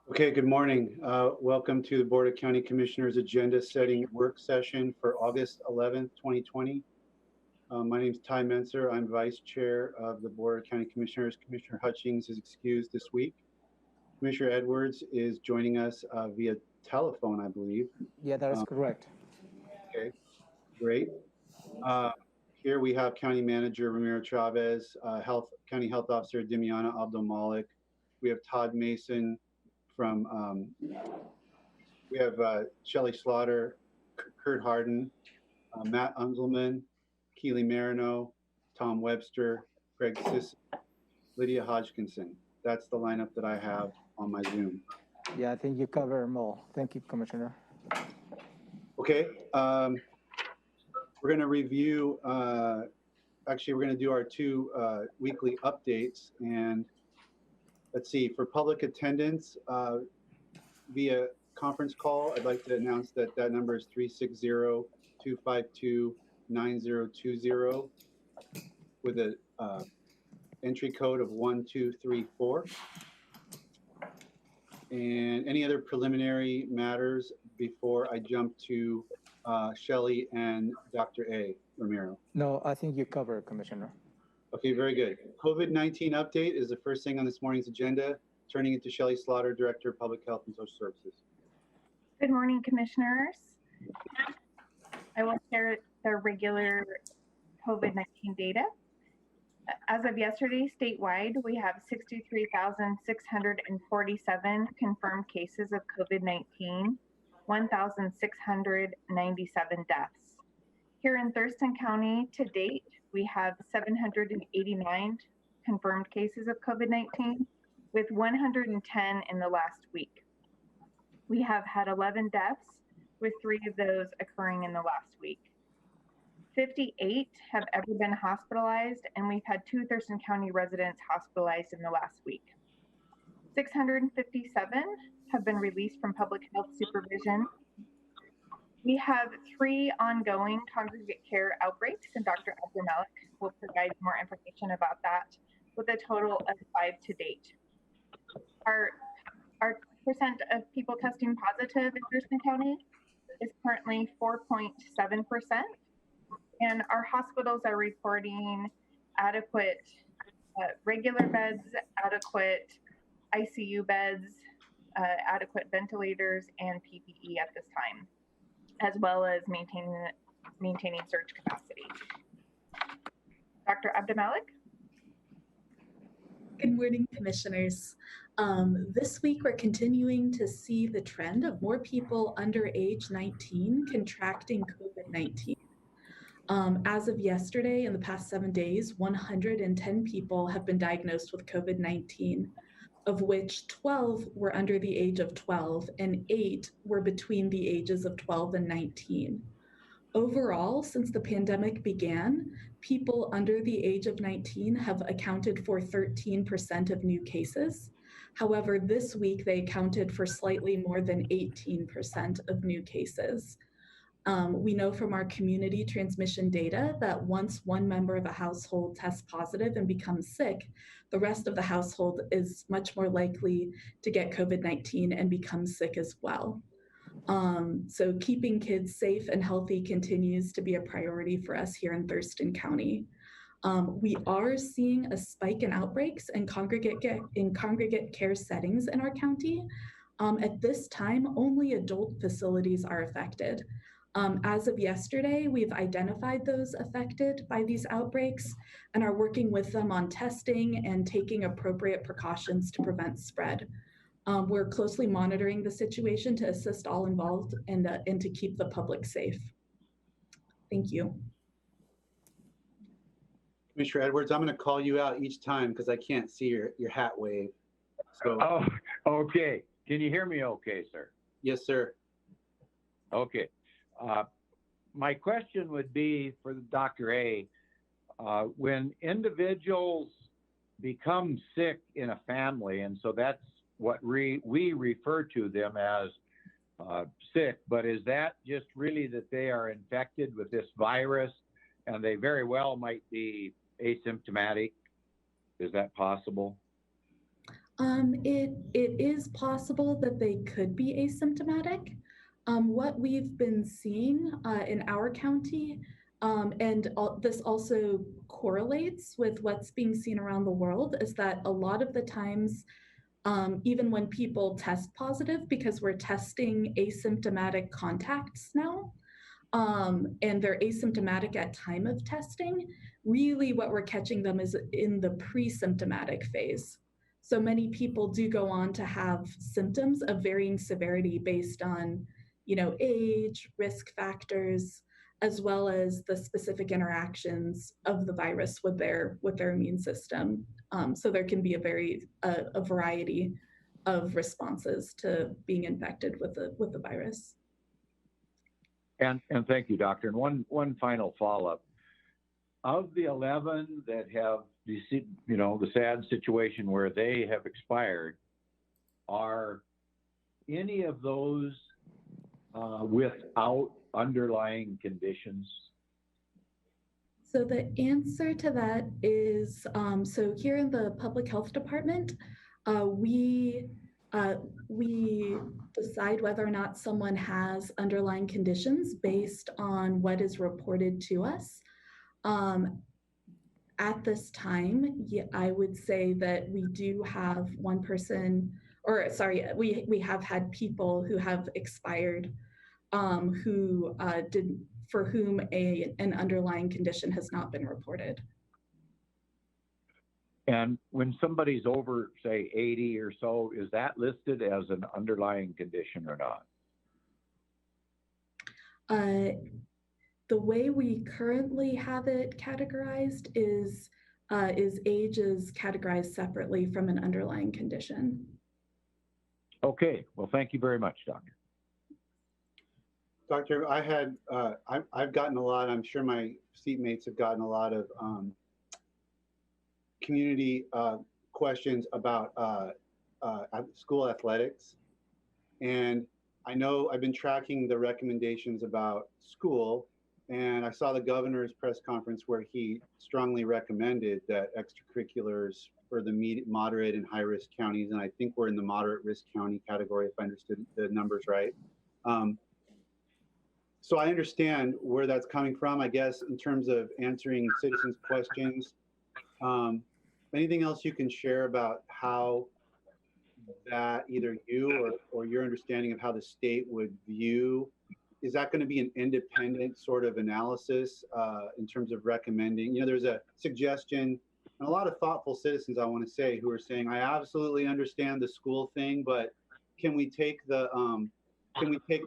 Okay, good morning. Welcome to the Board of County Commissioners Agenda Setting Work Session for August 11th, 2020. My name is Ty Menser. I'm Vice Chair of the Board of County Commissioners. Commissioner Hutchings is excused this week. Commissioner Edwards is joining us via telephone, I believe. Yeah, that is Um, correct. okay, great. Uh, Here we have County Manager Ramiro Chavez, County Health Officer Dimiana Abdul Malik. We have Todd Mason from we have Shelley Slaughter, Kurt Harden, Matt Unzelman, Keeley Marino, Tom Webster, Craig Sisson, Lydia Hodgkinson. That's the lineup that I have on my Zoom. Yeah, I think you cover them all. Thank you, Commissioner. Okay, we're going to review, actually we're going to do our two weekly updates, and let's see, for public attendance via conference call, I'd like to announce that that number is 360-252-9020 with a entry code of 1234. And any other preliminary matters before I jump to Shelley and Dr. A. Ramiro? No, I think you cover it, Commissioner. Okay, very good. COVID-19 update is the first thing on this morning's agenda. Turning it to Shelley Slaughter, Director of Public Health and Social Services. Good morning, Commissioners. I will share the regular COVID-19 data. As of yesterday, statewide, we have 63,647 confirmed cases of COVID-19, 1,697 deaths. Here in Thurston County, to date, we have 789 confirmed cases of COVID-19, with 110 in the last week. We have had 11 deaths, with 3 of those occurring in the last week. 58 have ever been hospitalized, and we've had 2 Thurston County residents hospitalized in the last week. 657 have been released from public health supervision. We have 3 ongoing congregate care outbreaks, and Dr. Abdelmalik will provide more information about that, with a total of 5 to date. Our percent of people testing positive in Thurston County is currently 4.7%. And our hospitals are reporting adequate regular beds, adequate ICU beds, adequate ventilators, and PPE at this time, as well as maintaining surge capacity. Dr. Abdelmalik? Good morning, Commissioners. This week, we're continuing to see the trend of more people under age 19 contracting COVID-19. As of yesterday, in the past 7 days, 110 people have been diagnosed with COVID-19, of which 12 were under the age of 12 and 8 were between the ages of 12 and 19. Overall, since the pandemic began, people under the age of 19 have accounted for 13% of new cases. However, this week they accounted for slightly more than 18% of new cases. We know from our community transmission data that once one member of a household tests positive and becomes sick, the rest of the household is much more likely to get COVID-19 and become sick as well. So keeping kids safe and healthy continues to be a priority for us here in Thurston County. We are seeing a spike in outbreaks in congregate care settings in our county. At this time, only adult facilities are affected. As of yesterday, we've identified those affected by these outbreaks and are working with them on testing and taking appropriate precautions to prevent spread. We're closely monitoring the situation to assist all involved and to keep the public safe. Thank you. Commissioner Edwards, I'm going to call you out each time because I can't see your hat wave. So, oh, okay. Can you hear me okay, sir? Yes, sir. Okay. My question would be for Dr. A. When individuals become sick in a family, and so that's what we refer to them as sick, but is that just really that they are infected with this virus and they very well might be asymptomatic? Is that possible? It is possible that they could be asymptomatic. What we've been seeing in our county, this also correlates with what's being seen around the world, is that a lot of the times, even when people test positive, because we're testing asymptomatic contacts now, and they're asymptomatic at time of testing, really what we're catching them is in the pre-symptomatic phase. So many people do go on to have symptoms of varying severity based on, age, risk factors, as well as the specific interactions of the virus with their immune system. So there can be a variety of responses to being infected with the virus. And thank you, Doctor. And one final follow-up. Of the 11 that have, the sad situation where they have expired, are any of those without underlying conditions? So the answer to that is, so here in the Public Health Department, we decide whether or not someone has underlying conditions based on what is reported to us. At this time, I would say that we do have one person, or sorry, we have had people who have expired for whom an underlying condition has not been reported. And when somebody's over, say, 80 or so, is that listed as an underlying condition or not? The way we currently have it categorized is age is categorized separately from an underlying condition. Okay, well, thank you very much, Doctor. Doctor, I've gotten a lot, I'm sure my seatmates have gotten a lot of community questions about school athletics. And I know I've been tracking the recommendations about school, and I saw the governor's press conference where he strongly recommended that extracurriculars for the moderate and high risk counties, and I think we're in the moderate risk county category if I understood the numbers right. So I understand where that's coming from, I guess, in terms of answering citizens' questions. Anything else you can share about how that either you or your understanding of how the state would view, is that going to be an independent sort of analysis in terms of recommending? There's a suggestion, and a lot of thoughtful citizens, I want to say, who are saying, I absolutely understand the school thing, but can we take the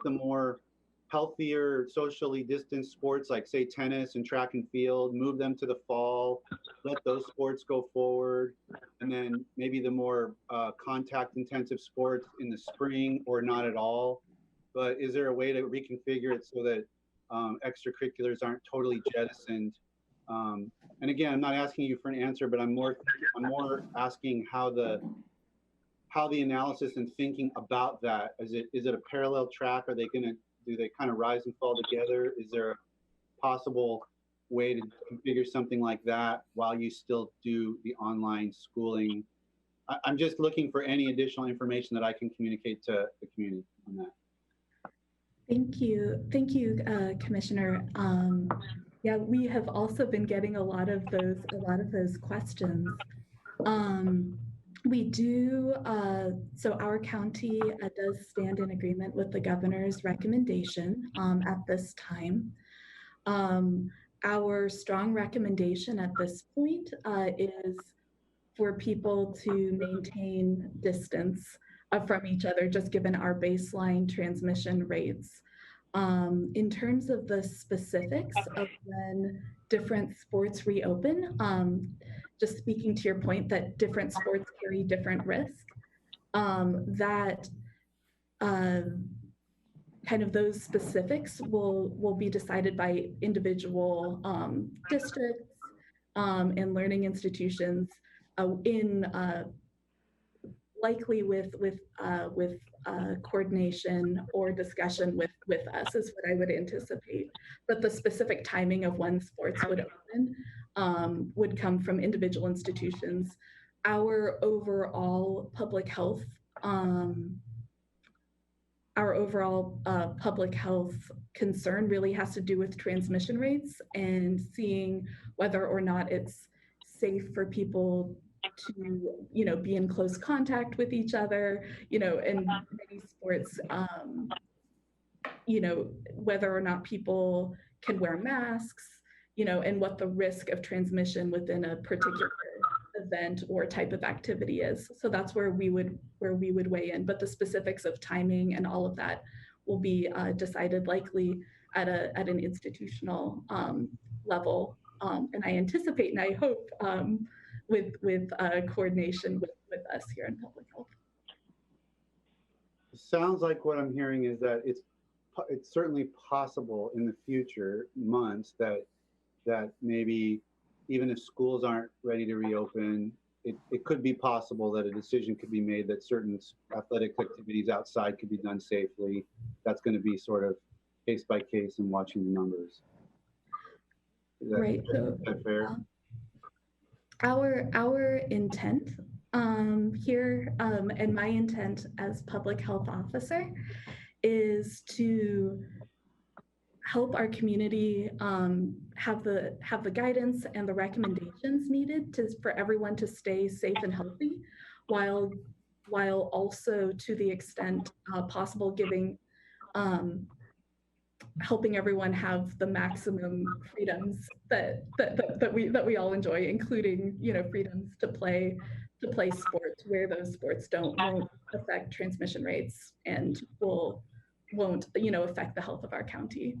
more healthier, socially distanced sports like, say, tennis and track and field, move them to the fall, let those sports go forward, and then maybe the more contact-intensive sports in the spring or not at all? But is there a way to reconfigure it so that extracurriculars aren't totally jettisoned? And again, I'm not asking you for an answer, but I'm more asking how the analysis and thinking about that. Is it a parallel track? Do they kind of rise and fall together? Is there a possible way to configure something like that while you still do the online schooling? I'm just looking for any additional information that I can communicate to the community on that. Thank you, Commissioner. Yeah, we have also been getting a lot of those questions. We do, so our county does stand in agreement with the governor's recommendation at this time. Our strong recommendation at this point is for people to maintain distance from each other, just given our baseline transmission rates. In terms of the specifics of when different sports reopen, just speaking to your point that different sports carry different risk, that kind of those specifics will be decided by individual districts and learning institutions likely with coordination or discussion with us is what I would anticipate. But the specific timing of when sports would open would come from individual institutions our overall public health, concern really has to do with transmission rates and seeing whether or not it's safe for people to, be in close contact with each other, in many sports, whether or not people can wear masks, and what the risk of transmission within a particular event or type of activity is. So that's where we would weigh in. But the specifics of timing and all of that will be decided likely at an institutional level. And I anticipate and I hope with coordination with us here in public health. Sounds like what I'm hearing is that it's certainly possible in the future months that maybe even if schools aren't ready to reopen, it could be possible that a decision could be made that certain athletic activities outside could be done safely. That's going to be sort of case by case and watching the numbers. Right. So, is that fair? Our intent here, and my intent as public health officer, is to help our community have the guidance and the recommendations needed for everyone to stay safe and healthy, while also, to the extent possible, helping everyone have the maximum freedoms that we all enjoy, including freedoms to play sports where those sports won't affect transmission rates and won't affect the health of our county.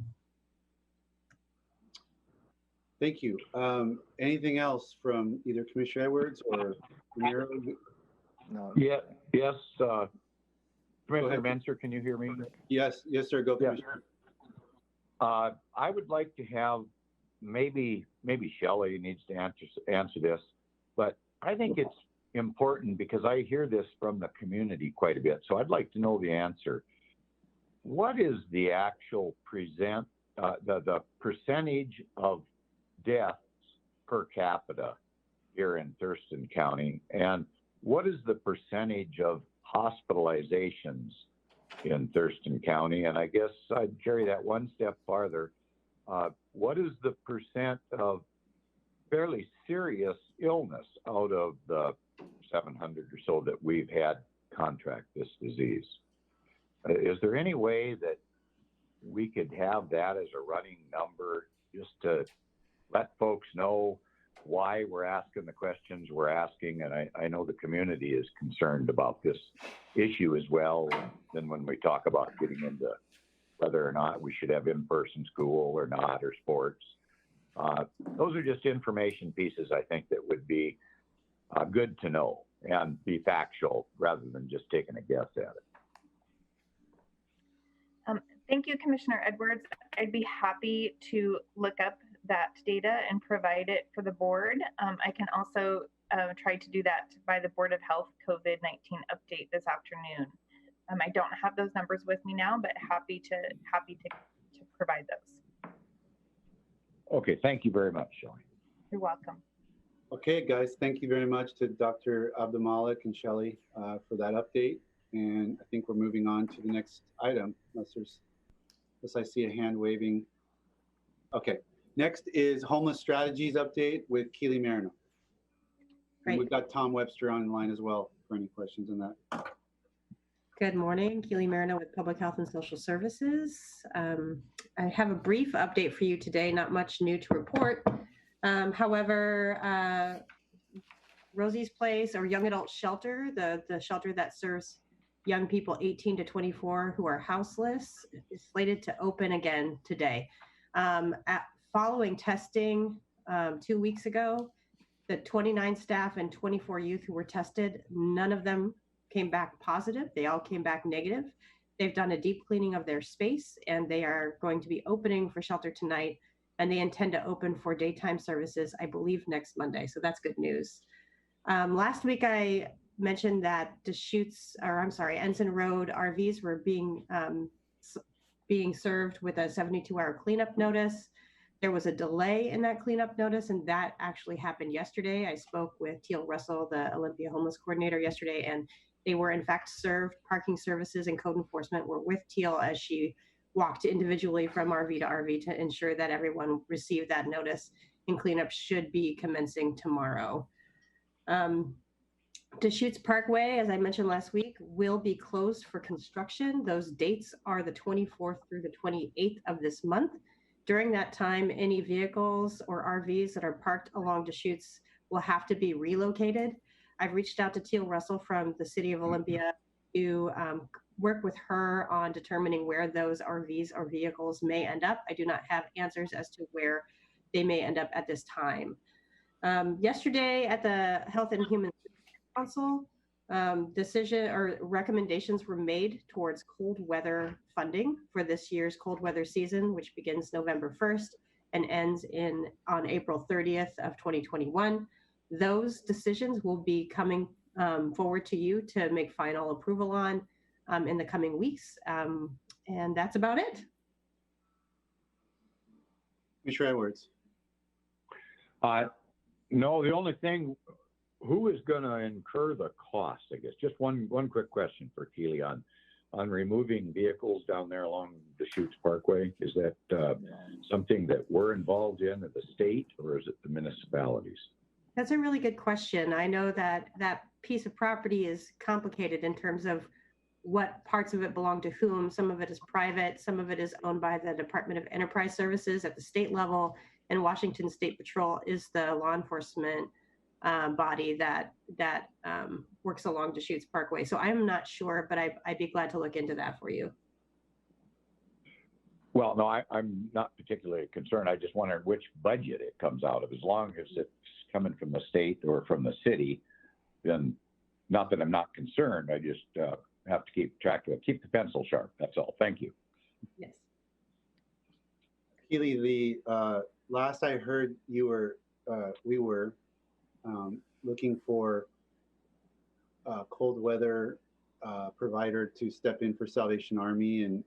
Thank you. Anything else from either Commissioner Edwards or Marino? No. Yes, Commissioner Menser, can you hear me? Yes, sir. Go, Yeah. Commissioner. I would like to have maybe Shelley needs to answer this, but I think it's important because I hear this from the community quite a bit. So I'd like to know the answer. What is the actual the percentage of deaths per capita here in Thurston County, and what is the percentage of hospitalizations in Thurston County? And I guess I'd carry that one step farther. What is the percent of fairly serious illness out of the 700 or so that we've had contract this disease? Is there any way that we could have that as a running number just to let folks know why we're asking the questions we're asking? And I know the community is concerned about this issue as well. And then when we talk about getting into whether or not we should have in-person school or not, or sports, those are just information pieces I think that would be good to know and be factual rather than just taking a guess at it. Thank you, Commissioner Edwards. I'd be happy to look up that data and provide it for the board. I can also try to do that by the Board of Health COVID-19 update this afternoon. I don't have those numbers with me now, but happy to provide those. Okay, thank you very much, Shelley. You're welcome. Okay, guys, thank you very much to Dr. Abdelmalik and Shelley for that update. And I think we're moving on to the next item, unless I see a hand waving. Okay, next is homeless strategies update with Keeley Marino. And we've got Tom Webster online as well for any questions on that. Good morning, Keeley Marino with Public Health and Social Services. I have a brief update for you today, not much new to report. However, Rosie's Place, or Young Adult Shelter, the shelter that serves young people 18 to 24 who are houseless, is slated to open again today. Following testing 2 weeks ago, the 29 staff and 24 youth who were tested, none of them came back positive. They all came back negative. They've done a deep cleaning of their space, and they are going to be opening for shelter tonight, and they intend to open for daytime services, I believe, next Monday. So that's good news. Last week, I mentioned that Ensign Road RVs were being served with a 72-hour cleanup notice. There was a delay in that cleanup notice, and that actually happened yesterday. I spoke with Teal Russell, the Olympia homeless coordinator, yesterday, and they were in fact served. Parking services and code enforcement were with Teal as she walked individually from RV to RV to ensure that everyone received that notice, and cleanup should be commencing tomorrow. Deschutes Parkway, as I mentioned last week, will be closed for construction. Those dates are the 24th through the 28th of this month. During that time, any vehicles or RVs that are parked along Deschutes will have to be relocated. I've reached out to Teal Russell from the City of Olympia to work with her on determining where those RVs or vehicles may end up. I do not have answers as to where they may end up at this time. Yesterday at the Health and Human Council, decision or recommendations were made towards cold weather funding for this year's cold weather season, which begins November 1st and ends on April 30th of 2021. Those decisions will be coming forward to you to make final approval on in the coming weeks. And that's about it. Commissioner Edwards. No, the only thing, who is going to incur the cost, I guess? Just one quick question for Keeley on removing vehicles down there along the Deschutes Parkway. Is that something that we're involved in at the state, or is it the municipalities? That's a really good question. I know that that piece of property is complicated in terms of what parts of it belong to whom. Some of it is private, some of it is owned by the Department of Enterprise Services at the state level, and Washington State Patrol is the law enforcement body that works along Deschutes Parkway. So I'm not sure, but I'd be glad to look into that for you. Well, no, I'm not particularly concerned. I just wondered which budget it comes out of. As long as it's coming from the state or from the city, then not that I'm not concerned. I just have to keep track of it. Keep the pencil sharp. That's all. Thank you. Yes. Keeley, the last I heard, we were looking for a cold weather provider to step in for Salvation Army, and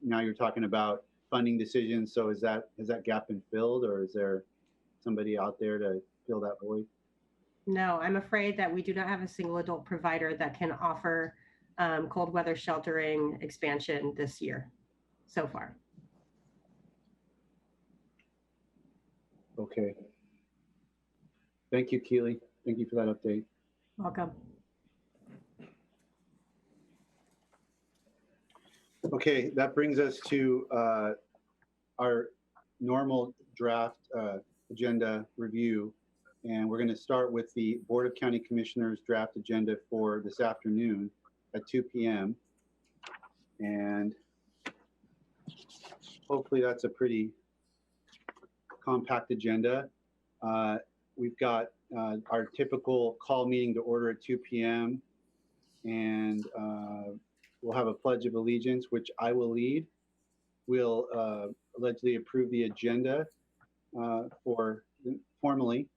now you're talking about funding decisions. So has that gap been filled, or is there somebody out there to fill that void? No, I'm afraid that we do not have a single adult provider that can offer cold weather sheltering expansion this year so far. Okay. Thank you, Keeley. Thank you for that update. Welcome. Okay, that brings us to our normal draft agenda review. And we're going to start with the Board of County Commissioners draft agenda for this afternoon at 2 p.m. And hopefully that's a pretty compact agenda. We've got our typical call meeting to order at 2 p.m. And we'll have a Pledge of Allegiance, which I will lead. We'll allegedly approve the agenda formally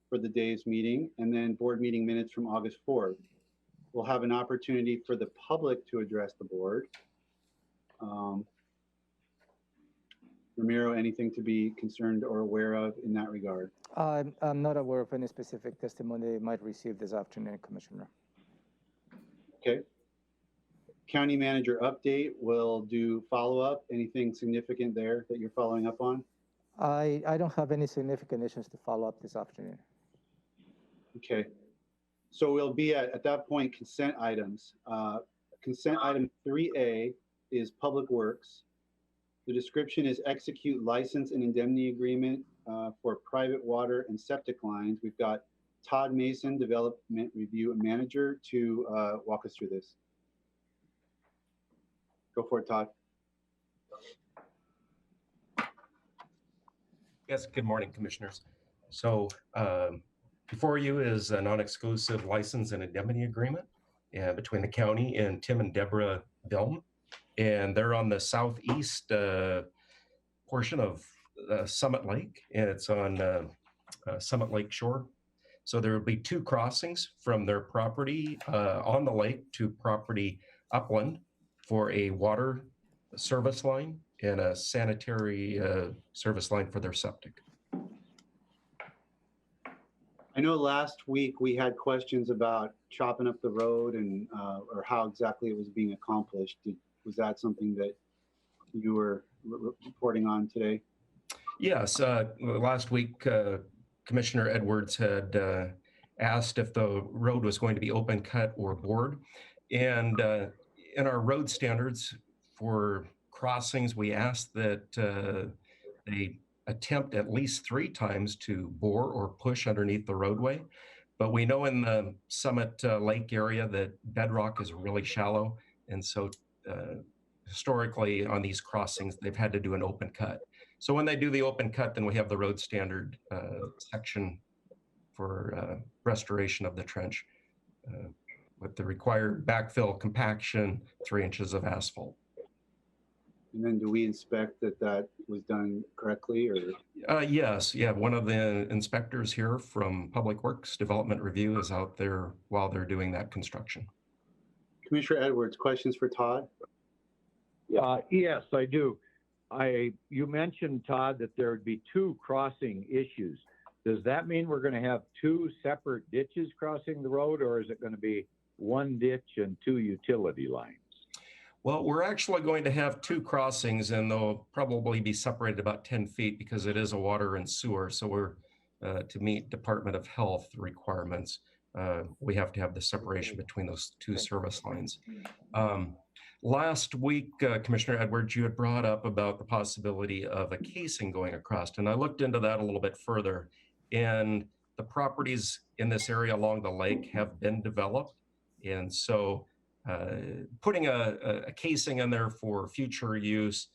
for the day's meeting, and then board meeting minutes from August 4th. We'll have an opportunity for the public to address the board. Ramiro, anything to be concerned or aware of in that regard? I'm not aware of any specific testimony they might receive this afternoon, Commissioner. Okay. County manager update. We'll do follow-up. Anything significant there that you're following up on? I don't have any significant issues to follow up this afternoon. Okay. So we'll be at that point, consent items. Consent item 3A is Public Works. The description is execute license and indemnity agreement for private water and septic lines. We've got Todd Mason, Development Review Manager, to walk us through this. Go for it, Todd. Yes, good morning, Commissioners. So before you is a non-exclusive license and indemnity agreement between the county and Tim and Deborah Delm. And they're on the southeast portion of Summit Lake, and it's on Summit Lake shore. So there will be two crossings from their property on the lake to property upland for a water service line and a sanitary service line for their septic. I know last week we had questions about chopping up the road and or how exactly it was being accomplished. Was that something that you were reporting on today? Yes, last week Commissioner Edwards had asked if the road was going to be open cut or bored. And in our road standards for crossings, we asked that they attempt at least 3 times to bore or push underneath the roadway. But we know in the Summit Lake area that bedrock is really shallow. And so historically on these crossings, they've had to do an open cut. So when they do the open cut, then we have the road standard section for restoration of the trench with the required backfill compaction, 3 inches of asphalt. And then do we inspect that that was done correctly or? Yes, yeah, one of the inspectors here from Public Works Development Review is out there while they're doing that construction. Commissioner Edwards, questions for Todd? Yes, I do. You mentioned, Todd, that there would be 2 crossing issues. Does that mean we're going to have 2 separate ditches crossing the road, or is it going to be 1 ditch and 2 utility lines? Well, we're actually going to have 2 crossings, and they'll probably be separated about 10 feet because it is a water and sewer. So we're to meet Department of Health requirements, we have to have the separation between those 2 service lines. Last week, Commissioner Edwards, you had brought up about the possibility of a casing going across, and I looked into that a little bit further. And the properties in this area along the lake have been developed, and so putting a casing in there for future use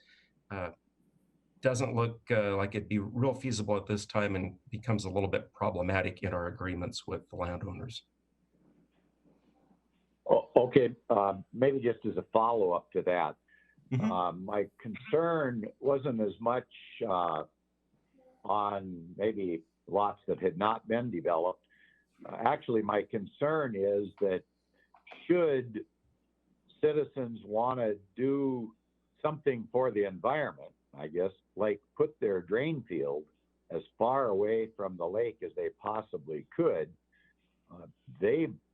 doesn't look like it'd be real feasible at this time, and becomes a little bit problematic in our agreements with the landowners. Oh, okay, maybe just as a follow-up to that, my concern wasn't as much on maybe lots that had not been developed. Actually, my concern is that should citizens want to do something for the environment, I guess, like put their drain field as far away from the lake as they possibly could,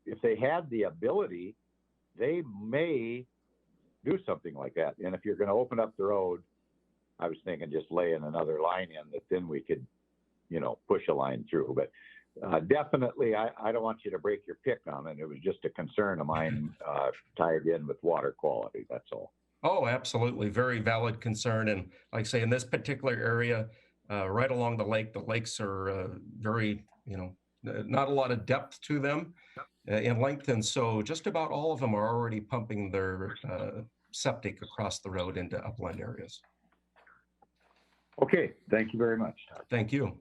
if they had the ability, they may do something like that. And if you're going to open up the road, I was thinking just laying another line in that then we could, you know, push a line through. But definitely, I don't want you to break your pick on it. It was just a concern of mine tied in with water quality. That's all. Oh, absolutely. Very valid concern. And like I say, in this particular area, right along the lakes are very, you know, not a lot of depth to them in length. And so just about all of them are already pumping their septic across the road into upland areas. Okay. Thank you very much, Todd. Thank you.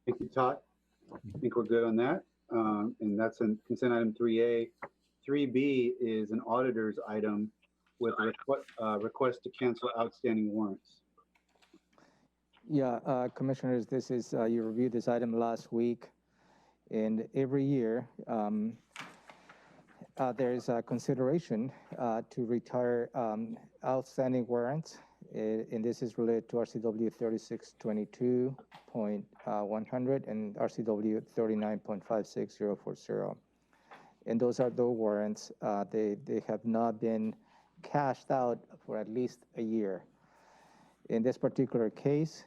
Thank you, Todd. I think we're good on that. And that's in consent item 3A. 3B is an auditor's item with a request to cancel outstanding warrants. Yeah, commissioners, this is, you reviewed this item last week, and every year there's a consideration to retire outstanding warrants, and this is related to RCW 3622.100 and RCW 39.56040. And those are the warrants. They have not been cashed out for at least a year. In this particular case,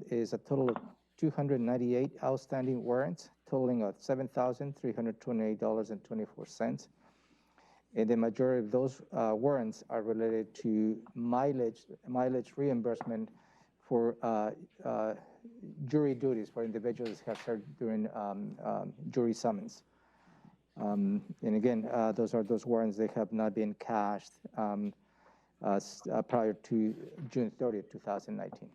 is a total of 298 outstanding warrants, totaling of $7,328.24. And the majority of those warrants are related to mileage reimbursement for jury duties for individuals who have served during jury summons. And again, those are those warrants that have not been cashed prior to June 30th, 2019.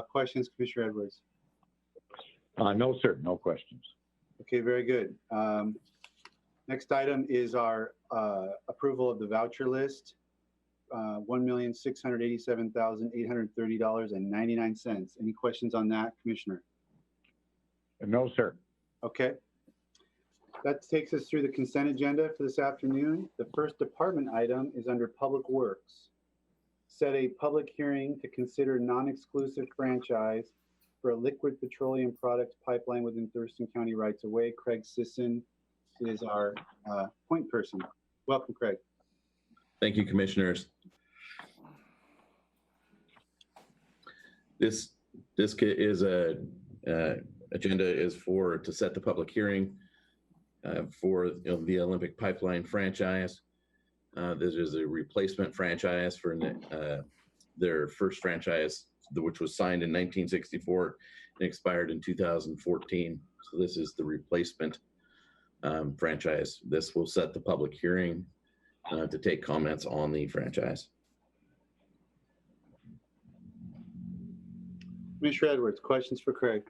Questions, Commissioner Edwards? No, sir. No questions. Okay, very good. Next item is our approval of the voucher list. $1,687,830.99. Any questions on that, Commissioner? No, sir. Okay. That takes us through the consent agenda for this afternoon. The first department item is under Public Works. Set a public hearing to consider non-exclusive franchise for a liquid petroleum products pipeline within Thurston County rights of way. Craig Sisson is our point person. Welcome, Craig. Thank you, commissioners. This is agenda is to set the public hearing for the Olympic Pipeline franchise. This is a replacement franchise for their first franchise, which was signed in 1964 and expired in 2014. So this is the replacement franchise. This will set the public hearing to take comments on the franchise. Commissioner Edwards, questions for Craig?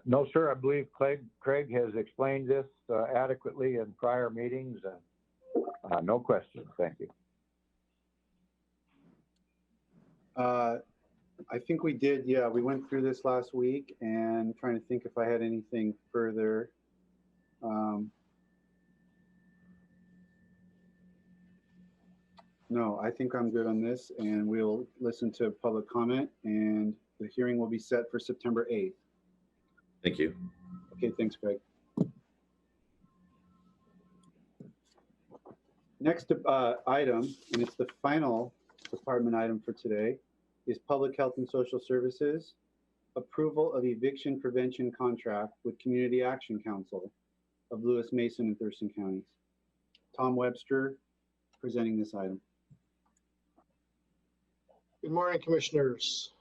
No, sir. I believe Craig has explained this adequately in prior meetings. No questions. Thank you. I think we did. Yeah, we went through this last week and trying to think if I had anything further. No, I think I'm good on this, and we'll listen to public comment, and the hearing will be set for September 8th. Thank you. Okay, thanks, Craig. Next item, and it's the final department item for today, is Public Health and Social Services, approval of eviction prevention contract with Community Action Council of Lewis, Mason, and Thurston counties. Tom Webster presenting this item. Good morning, commissioners.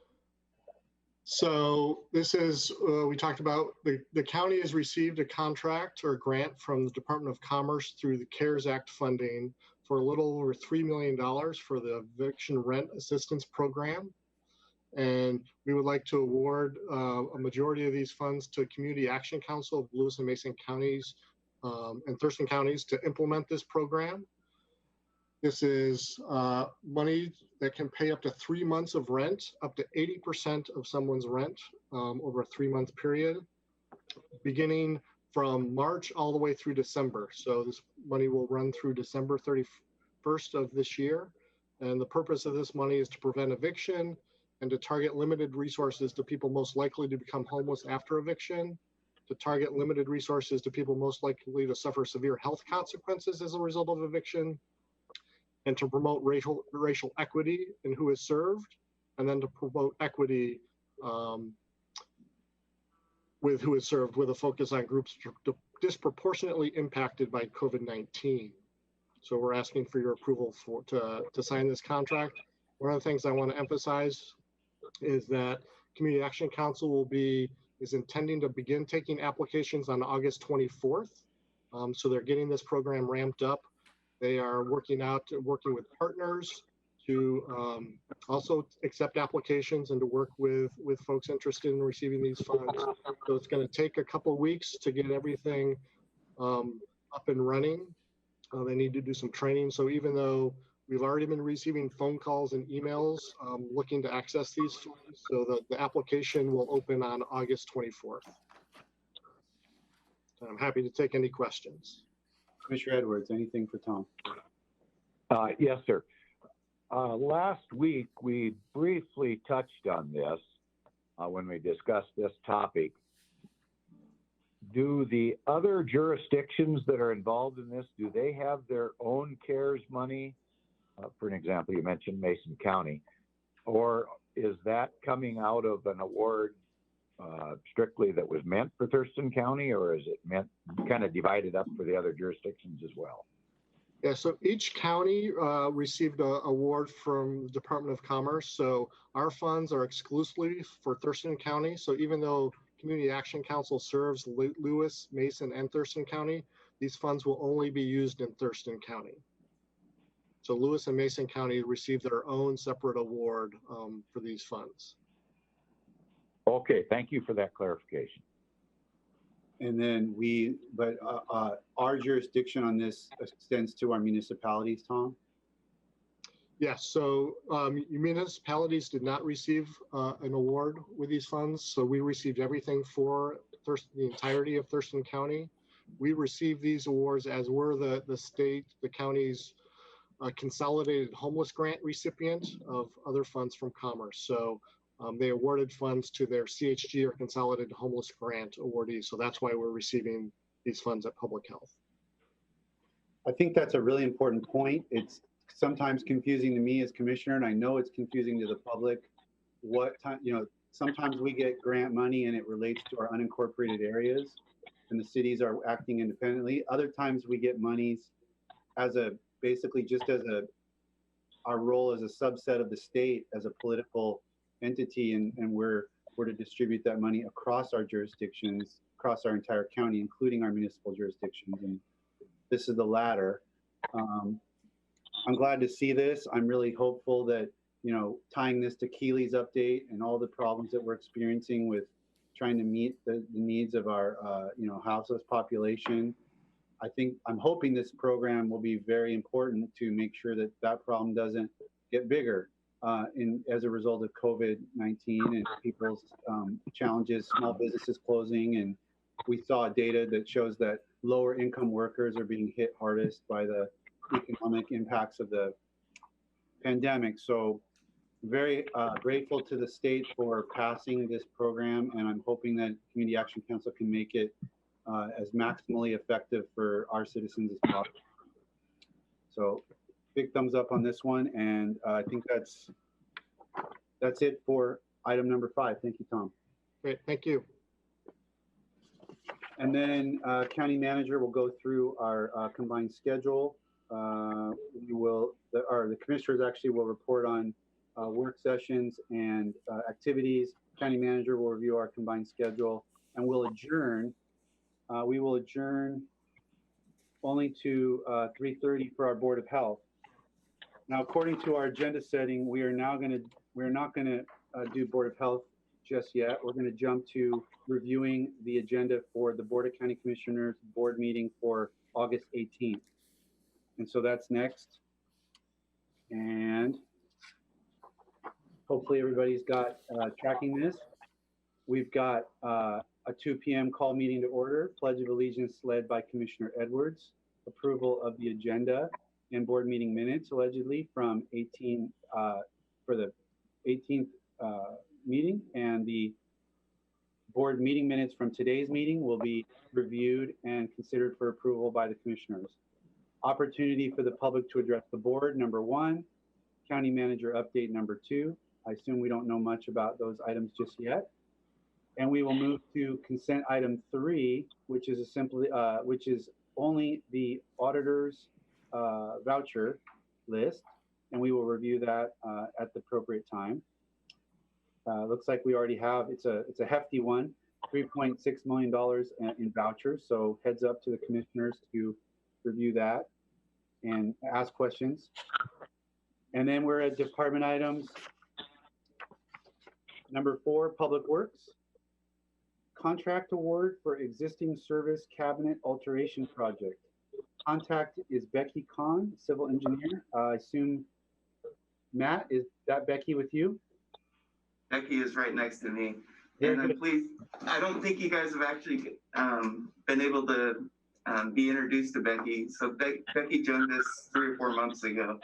So this is, we talked about, the county has received a contract or a grant from the Department of Commerce through the CARES Act funding for a little over $3 million for the eviction rent assistance program. And we would like to award a majority of these funds to Community Action Council of Lewis and Mason counties and Thurston counties to implement this program. This is money that can pay up to 3 months of rent, up to 80% of someone's rent over a 3-month period, beginning from March all the way through December. So this money will run through December 31st of this year. And the purpose of this money is to prevent eviction and to target limited resources to people most likely to become homeless after eviction, to target limited resources to people most likely to suffer severe health consequences as a result of eviction, and to promote racial equity in who is served, and then to promote equity with who is served, with a focus on groups disproportionately impacted by COVID-19. So we're asking for your approval to sign this contract. One of the things I want to emphasize is that Community Action Council is intending to begin taking applications on August 24th. So they're getting this program ramped up. They are working with partners to also accept applications and to work with folks interested in receiving these funds. So it's going to take a couple of weeks to get everything up and running. They need to do some training. So even though we've already been receiving phone calls and emails looking to access these funds, so the application will open on August 24th. And I'm happy to take any questions. Commissioner Edwards, anything for Tom? Yes, sir. Last week, we briefly touched on this when we discussed this topic. Do the other jurisdictions that are involved in this, do they have their own CARES money? For an example, you mentioned Mason County. Or is that coming out of an award strictly that was meant for Thurston County, or is it meant kind of divided up for the other jurisdictions as well? Yeah, so each county received an award from the Department of Commerce. So our funds are exclusively for Thurston County. So even though Community Action Council serves Lewis, Mason, and Thurston County, these funds will only be used in Thurston County. So Lewis and Mason County received their own separate award for these funds. Okay, thank you for that clarification. And then our jurisdiction on this extends to our municipalities, Tom? Yes, so municipalities did not receive an award with these funds. So we received everything for the entirety of Thurston County. We receive these awards as we're the state, the county's consolidated homeless grant recipient of other funds from Commerce. So they awarded funds to their CHG or Consolidated Homeless Grant awardees. So that's why we're receiving these funds at Public Health. I think that's a really important point. It's sometimes confusing to me as commissioner, and I know it's confusing to the public. What time, sometimes we get grant money and it relates to our unincorporated areas and the cities are acting independently. Other times we get monies as basically just as our role as a subset of the state as a political entity, and we're to distribute that money across our jurisdictions, across our entire county, including our municipal jurisdictions. And this is the latter. I'm glad to see this. I'm really hopeful that, tying this to Keeley's update and all the problems that we're experiencing with trying to meet the needs of our, houseless population. I'm hoping this program will be very important to make sure that that problem doesn't get bigger as a result of COVID-19 and people's challenges, small businesses closing. And we saw data that shows that lower income workers are being hit hardest by the economic impacts of the pandemic. So very grateful to the state for passing this program, and I'm hoping that Community Action Council can make it as maximally effective for our citizens as possible. So big thumbs up on this one, and I think that's it for item number 5. Thank you, Tom. Great, thank you. And then County Manager will go through our combined schedule. The commissioners actually will report on work sessions and activities. County Manager will review our combined schedule, and we'll adjourn. We will adjourn only to 3:30 for our Board of Health. Now, according to our agenda setting, we're not going to do Board of Health just yet. We're going to jump to reviewing the agenda for the Board of County Commissioners board meeting for August 18th. And so that's next. And hopefully everybody's got tracking this. We've got a 2 p.m. call meeting to order, Pledge of Allegiance led by Commissioner Edwards, approval of the agenda and board meeting minutes allegedly from for the 18th meeting, and the board meeting minutes from today's meeting will be reviewed and considered for approval by the commissioners. Opportunity for the public to address the board, number 1. County Manager update, number 2. I assume we don't know much about those items just yet. And we will move to consent item 3, which is only the auditor's voucher list, and we will review that at the appropriate time. Looks like we already have, it's a hefty one, $3.6 million in vouchers. So heads up to the commissioners to review that and ask questions. And then we're at department items. Number 4, Public Works. Contract award for existing service cabinet alteration project. Contact is Becky Kahn, civil engineer. I assume, Matt, is that Becky with you? Becky is right next to me. And then please, I don't think you guys have actually been able to be introduced to Becky. So Becky joined us 3 or 4 months ago.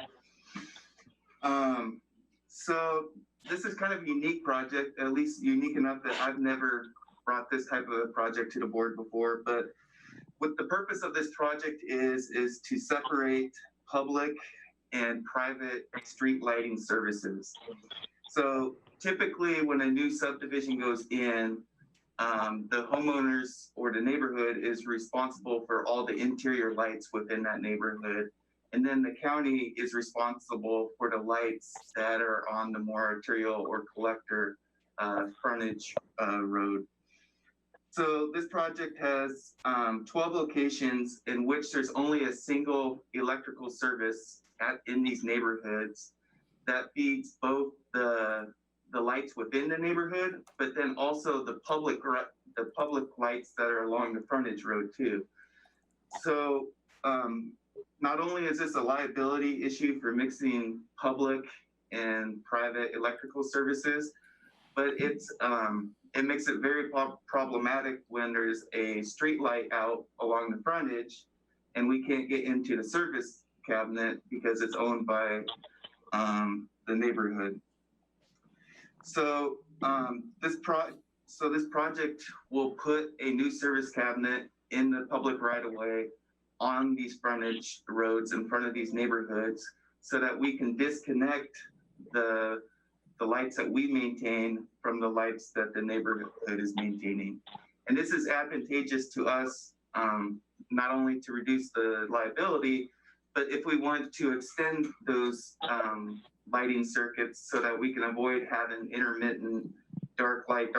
So this is kind of a unique project, at least unique enough that I've never brought this type of a project to the board before. But what the purpose of this project is to separate public and private street lighting services. So typically when a new subdivision goes in, the homeowners or the neighborhood is responsible for all the interior lights within that neighborhood. And then the county is responsible for the lights that are on the more arterial or collector frontage road. So this project has 12 locations in which there's only a single electrical service in these neighborhoods that feeds both the lights within the neighborhood, but then also the public lights that are along the frontage road too. So not only is this a liability issue for mixing public and private electrical services, but it's it makes it very problematic when there's a street light out along the frontage and we can't get into the service cabinet because it's owned by the neighborhood. So this project will put a new service cabinet in the public right of way on these frontage roads in front of these neighborhoods so that we can disconnect the lights that we maintain from the lights that the neighborhood is maintaining. And this is advantageous to us, not only to reduce the liability, but if we want to extend those lighting circuits so that we can avoid having intermittent dark light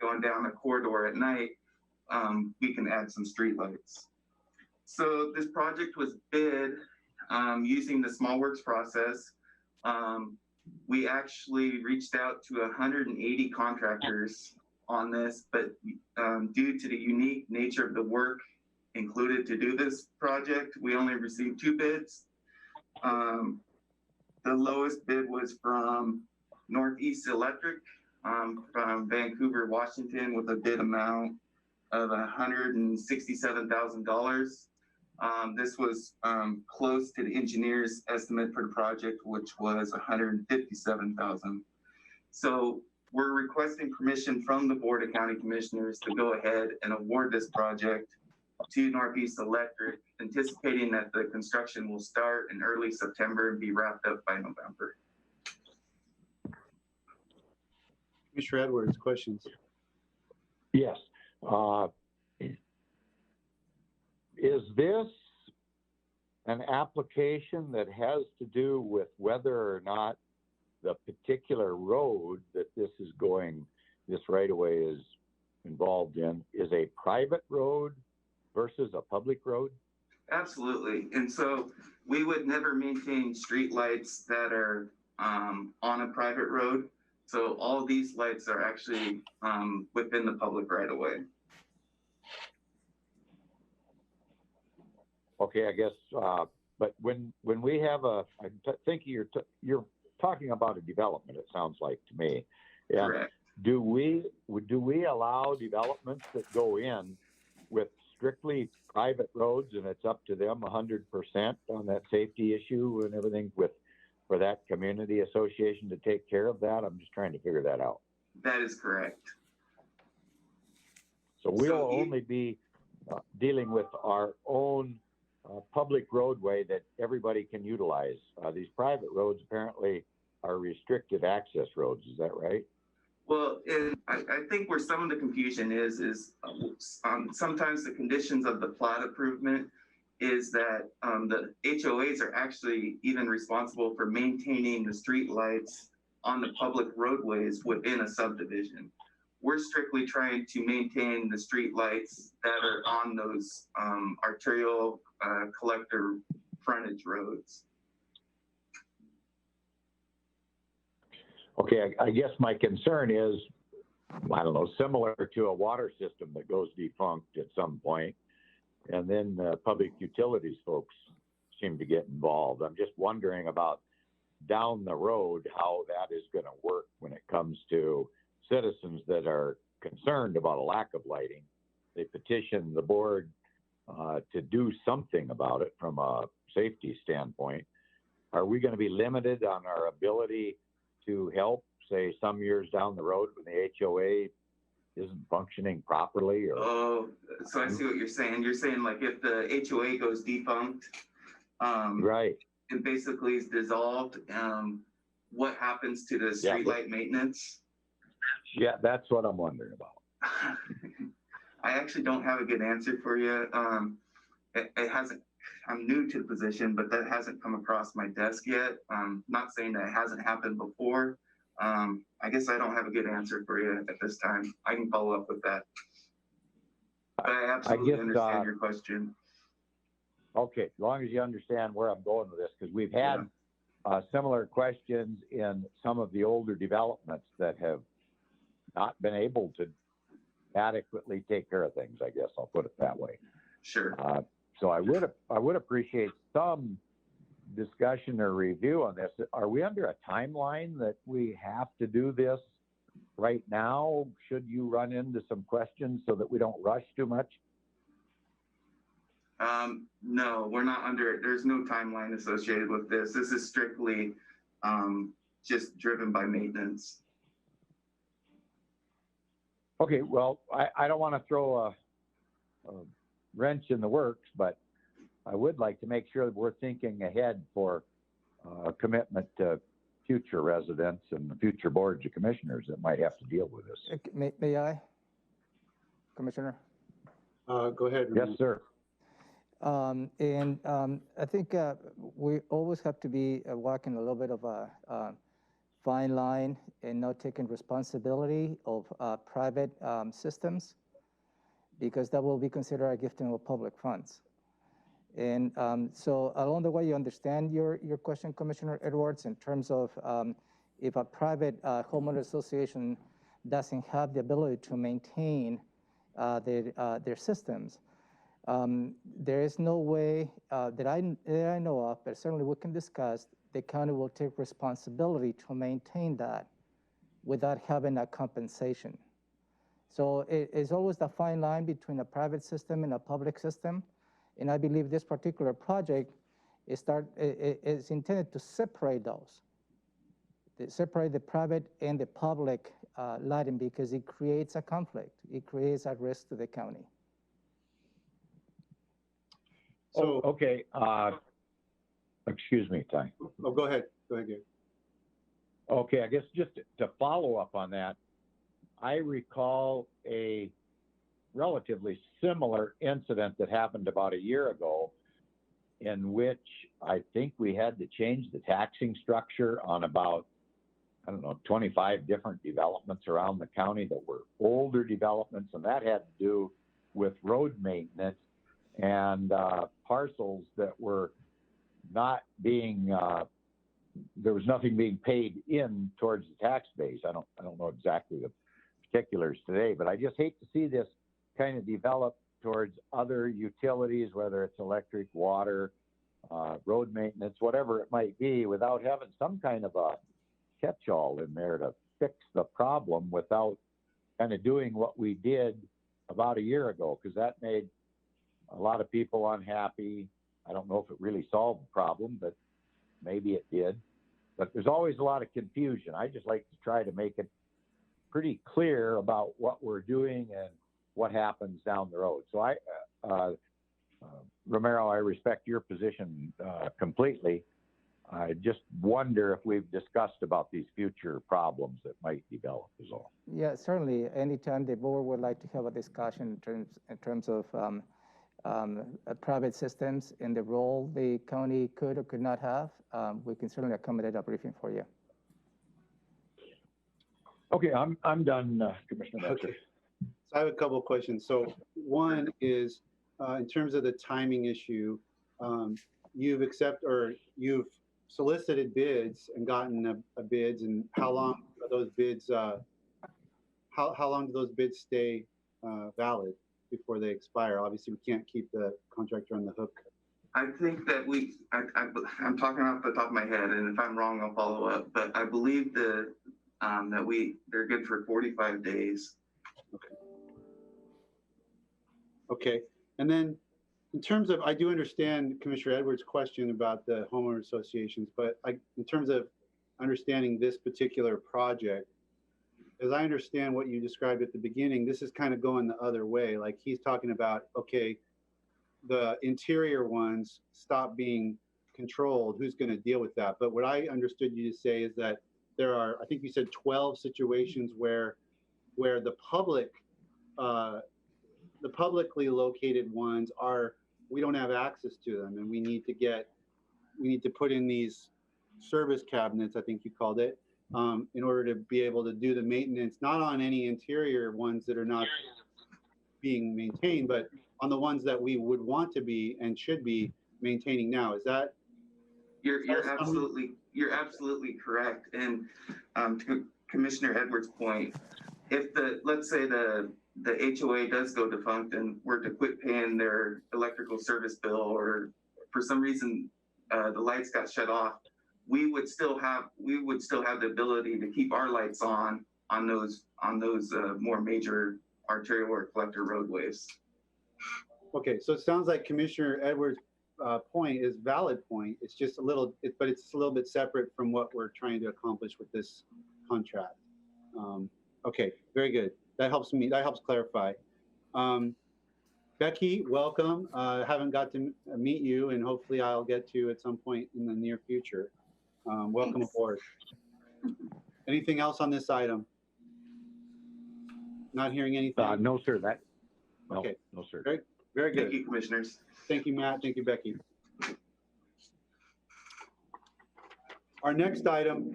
going down the corridor at night, we can add some street lights. So this project was bid using the small works process. We actually reached out to 180 contractors on this, but due to the unique nature of the work included to do this project, we only received 2 bids. The lowest bid was from Northeast Electric from Vancouver, Washington, with a bid amount of $167,000. This was close to the engineer's estimate for the project, which was $157,000. So we're requesting permission from the Board of County Commissioners to go ahead and award this project to Northeast Electric, anticipating that the construction will start in early September and be wrapped up by November. Commissioner Edwards, questions? Yes. Is this an application that has to do with whether or not the particular road that this right of way is involved in is a private road versus a public road? Absolutely. And so we would never maintain street lights that are on a private road. So all these lights are actually within the public right of way. Okay, I guess, but when we have I think you're talking about a development, it sounds like to me. And Correct. do we allow developments that go in with strictly private roads and it's up to them 100% on that safety issue and everything for that community association to take care of that? I'm just trying to figure that out. That is correct. So we'll only be dealing with our own public roadway that everybody can utilize. These private roads apparently are restricted access roads. Is that right? Well, I think where some of the confusion is sometimes the conditions of the plat improvement is that the HOAs are actually even responsible for maintaining the street lights on the public roadways within a subdivision. We're strictly trying to maintain the street lights that are on those arterial collector frontage roads. Okay, I guess my concern is, I don't know, similar to a water system that goes defunct at some point, and then public utilities folks seem to get involved. I'm just wondering about down the road how that is going to work when it comes to citizens that are concerned about a lack of lighting. They petition the board to do something about it from a safety standpoint. Are we going to be limited on our ability to help, say, some years down the road when the HOA isn't functioning properly? Or... Oh, so I see what you're saying. You're saying like if the HOA goes defunct, right, and basically is dissolved, what happens to the streetlight maintenance? Yeah, that's what I'm wondering about. I actually don't have a good answer for you. It hasn't, I'm new to the position, but that hasn't come across my desk yet. Not saying that it hasn't happened before. I guess I don't have a good answer for you at this time. I can follow up with that. But I absolutely understand your question. Okay, as long as you understand where I'm going with this, because we've had similar questions in some of the older developments that have not been able to adequately take care of things, I guess I'll put it that way. Sure. So I would appreciate some discussion or review on this. Are we under a timeline that we have to do this right now, should you run into some questions so that we don't rush too much? No, we're not under, there's no timeline associated with this. This is strictly just driven by maintenance. Okay, well, I don't want to throw a wrench in the works, but I would like to make sure that we're thinking ahead for commitment to future residents and the future boards of commissioners that might have to deal with this. May I, Commissioner? Go ahead. Yes, sir. I think we always have to be walking a little bit of a fine line and not taking responsibility of private systems, because that will be considered a gifting of public funds. And so along the way, you understand your question, Commissioner Edwards, in terms of if a private homeowner association doesn't have the ability to maintain their systems, there is no way that I know of, but certainly we can discuss, the county will take responsibility to maintain that without having a compensation. So it's always the fine line between a private system and a public system. And I believe this particular project is intended to separate those, separate the private and the public lighting, because it creates a conflict. It creates a risk to the county. So, Okay. Excuse me, Ty. oh, go ahead. Go ahead, Gary. Okay, I guess just to follow up on that, I recall a relatively similar incident that happened about a year ago, in which I think we had to change the taxing structure on about, I don't know, 25 different developments around the county that were older developments, and that had to do with road maintenance and parcels that were not being, there was nothing being paid in towards the tax base. I don't know exactly the particulars today, but I just hate to see this kind of develop towards other utilities, whether it's electric, water, road maintenance, whatever it might be, without having some kind of a catch-all in there to fix the problem without kind of doing what we did about a year ago, because that made a lot of people unhappy. I don't know if it really solved the problem, but maybe it did. But there's always a lot of confusion. I just like to try to make it pretty clear about what we're doing and what happens down the road. So Romero, I respect your position completely. I just wonder if we've discussed about these future problems that might develop is all. Yeah, certainly. Anytime the board would like to have a discussion in terms of private systems and the role the county could or could not have, we can certainly accommodate a briefing for you. Okay, I'm done, Commissioner. Okay. So I have a couple of questions. So one is in terms of the timing issue, you've solicited bids and gotten a bids, and how long are those bids? How long do those bids stay valid before they expire? Obviously, we can't keep the contractor on the hook. I think that I'm talking off the top of my head, and if I'm wrong, I'll follow up. But I believe they're good for 45 days. Okay. And then in terms of, I do understand Commissioner Edwards' question about the homeowner associations, but in terms of understanding this particular project, as I understand what you described at the beginning, this is kind of going the other way. Like he's talking about, okay, the interior ones stop being controlled. Who's going to deal with that? But what I understood you to say is that there are, I think you said 12 situations where the publicly located ones we don't have access to them, and we need to put in these service cabinets, I think you called it, in order to be able to do the maintenance, not on any interior ones that are not being maintained, but on the ones that we would want to be and should be maintaining now. Is that? You're absolutely correct. And to Commissioner Edwards' point, if let's say the HOA does go defunct and were to quit paying their electrical service bill, or for some reason the lights got shut off, we would still have the ability to keep our lights on on those more major arterial or collector roadways. Okay, so it sounds like Commissioner Edwards' point is valid point. It's just a little, but it's a little bit separate from what we're trying to accomplish with this contract. Okay, very good. That helps me. That helps clarify. Becky, welcome. Haven't got to meet you, and hopefully I'll get to at some point in the near future. Welcome Thanks. aboard. Anything else on this item? Not hearing anything? No, sir. No, Okay. no, sir. Very good. Thank you, commissioners. Thank you, Matt. Thank you, Becky. Our next item,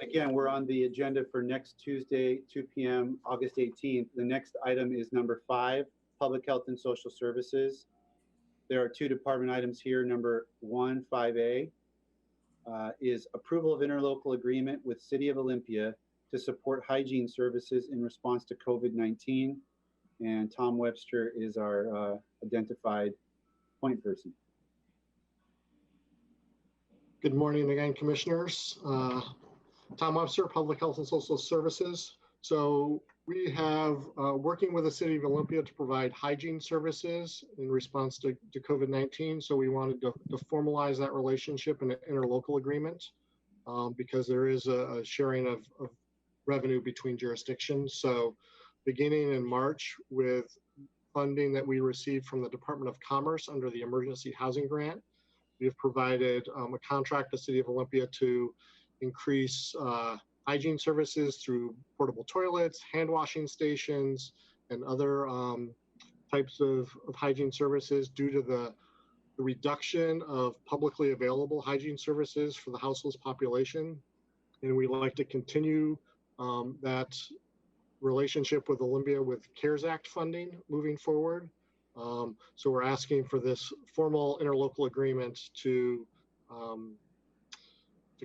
again, we're on the agenda for next Tuesday, 2 p.m., August 18th. The next item is number 5, Public Health and Social Services. There are 2 department items here. Number 1, 5A, is approval of interlocal agreement with City of Olympia to support hygiene services in response to COVID-19. And Tom Webster is our identified point person. Good morning again, commissioners. Tom Webster, Public Health and Social Services. So we have working with the City of Olympia to provide hygiene services in response to COVID-19. So we wanted to formalize that relationship in an interlocal agreement because there is a sharing of revenue between jurisdictions. So beginning in March with funding that we received from the Department of Commerce under the Emergency Housing Grant, we have provided a contract to City of Olympia to increase hygiene services through portable toilets, hand washing stations, and other types of hygiene services due to the reduction of publicly available hygiene services for the households population. And we'd like to continue that relationship with Olympia with CARES Act funding moving forward. So we're asking for this formal interlocal agreement to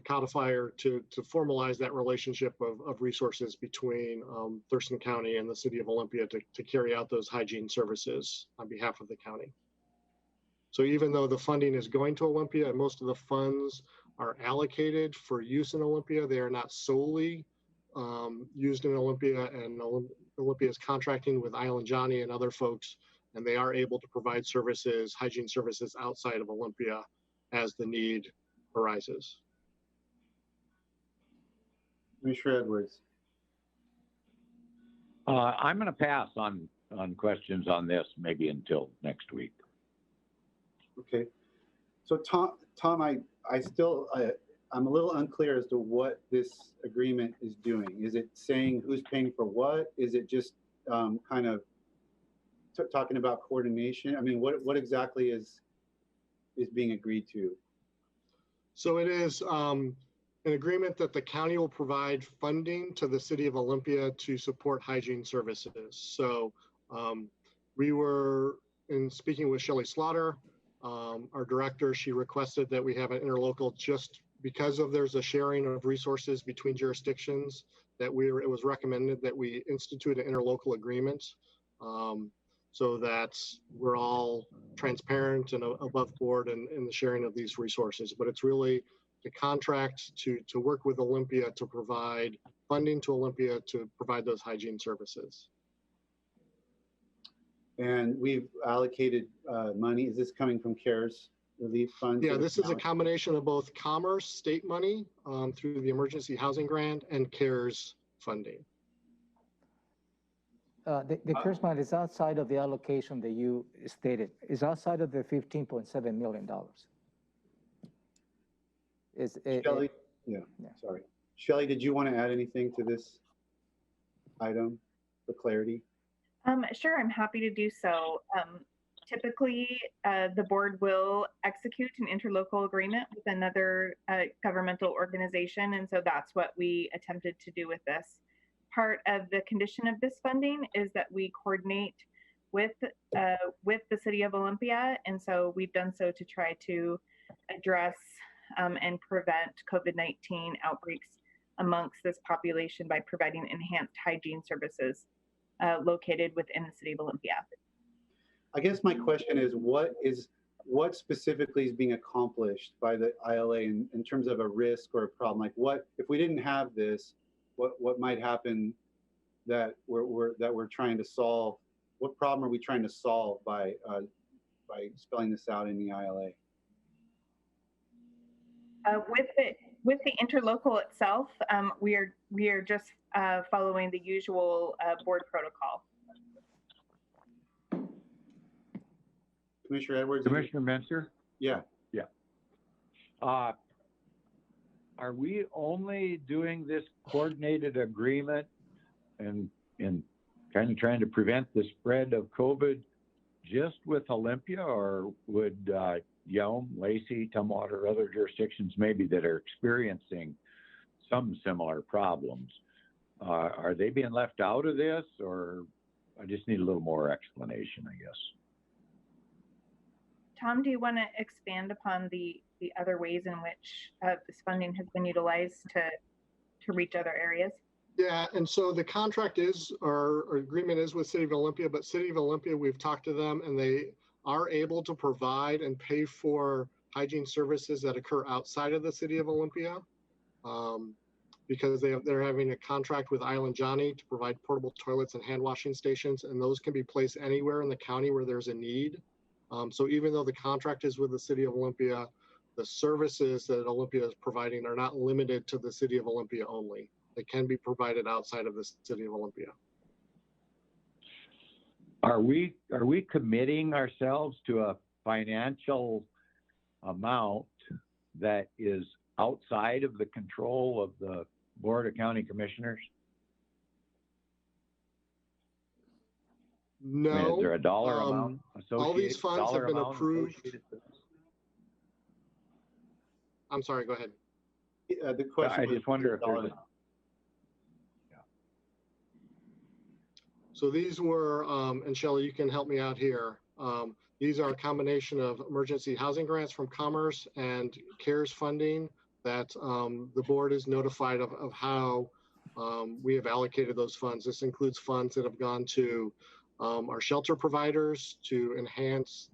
codify or to formalize that relationship of resources between Thurston County and the City of Olympia to carry out those hygiene services on behalf of the county. So even though the funding is going to Olympia and most of the funds are allocated for use in Olympia, they are not solely used in Olympia, and Olympia is contracting with Island Johnny and other folks, and they are able to provide services, hygiene services outside of Olympia as the need arises. Commissioner Edwards. I'm going to pass on questions on this maybe until next week. Okay. So Tom, I'm a little unclear as to what this agreement is doing. Is it saying who's paying for what? Is it just kind of talking about coordination? I mean, what exactly is being agreed to? So it is an agreement that the county will provide funding to the City of Olympia to support hygiene services. So we were in speaking with Shelley Slaughter, our director. She requested that we have an interlocal just because there's a sharing of resources between jurisdictions that it was recommended that we institute an interlocal agreement so that we're all transparent and above board in the sharing of these resources. But it's really the contract to work with Olympia to provide funding to Olympia to provide those hygiene services. And we've allocated money. Is this coming from CARES relief funds? Yeah, this is a combination of both commerce, state money through the Emergency Housing Grant, and CARES funding. The CARES money is outside of the allocation that you stated. It's outside of the $15.7 million. Shelley? Yeah, sorry. Shelley, did you want to add anything to this item for clarity? Sure, I'm happy to do so. Typically, the board will execute an interlocal agreement with another governmental organization, and so that's what we attempted to do with this. Part of the condition of this funding is that we coordinate with the City of Olympia, and so we've done so to try to address and prevent COVID-19 outbreaks amongst this population by providing enhanced hygiene services located within the City of Olympia. I guess my question is what specifically is being accomplished by the ILA in terms of a risk or a problem? Like if we didn't have this, what might happen that we're trying to solve. What problem are we trying to solve by spelling this out in the ILA? With the interlocal itself, we are just following the usual board protocol. Commissioner Edwards. Commissioner Menser? Yeah. Yeah. Are we only doing this coordinated agreement and kind of trying to prevent the spread of COVID just with Olympia, or would Yelm, Lacey, Tumwater, other jurisdictions maybe that are experiencing some similar problems, are they being left out of this, or I just need a little more explanation, I guess. Tom, do you want to expand upon the other ways in which this funding has been utilized to reach other areas? Yeah, and so the contract is, our agreement is with City of Olympia, but City of Olympia, we've talked to them and they are able to provide and pay for hygiene services that occur outside of the City of Olympia. Because they're having a contract with Island Johnny to provide portable toilets and hand washing stations, and those can be placed anywhere in the county where there's a need. So even though the contract is with the City of Olympia, the services that Olympia is providing are not limited to the City of Olympia only. They can be provided outside of the City of Olympia. Are we committing ourselves to a financial amount that is outside of the control of the Board of County Commissioners? No. I mean, is there a dollar amount associated? All these funds have been approved. I'm sorry, go ahead. The question. I just wonder if there's a... So these were, and Shelley, you can help me out here. These are a combination of emergency housing grants from Commerce and CARES funding that the board is notified of how we have allocated those funds. This includes funds that have gone to our shelter providers to enhance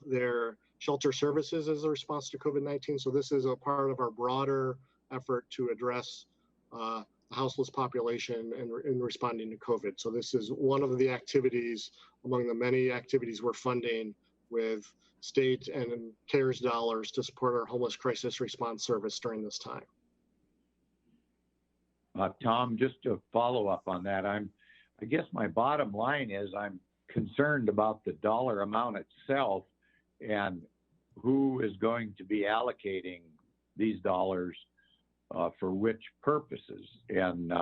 their shelter services as a response to COVID-19. So this is a part of our broader effort to address the houseless population in responding to COVID. So this is one of the activities among the many activities we're funding with state and CARES dollars to support our homeless crisis response service during this time. Tom, just to follow up on that, I guess my bottom line is I'm concerned about the dollar amount itself and who is going to be allocating these dollars for which purposes. And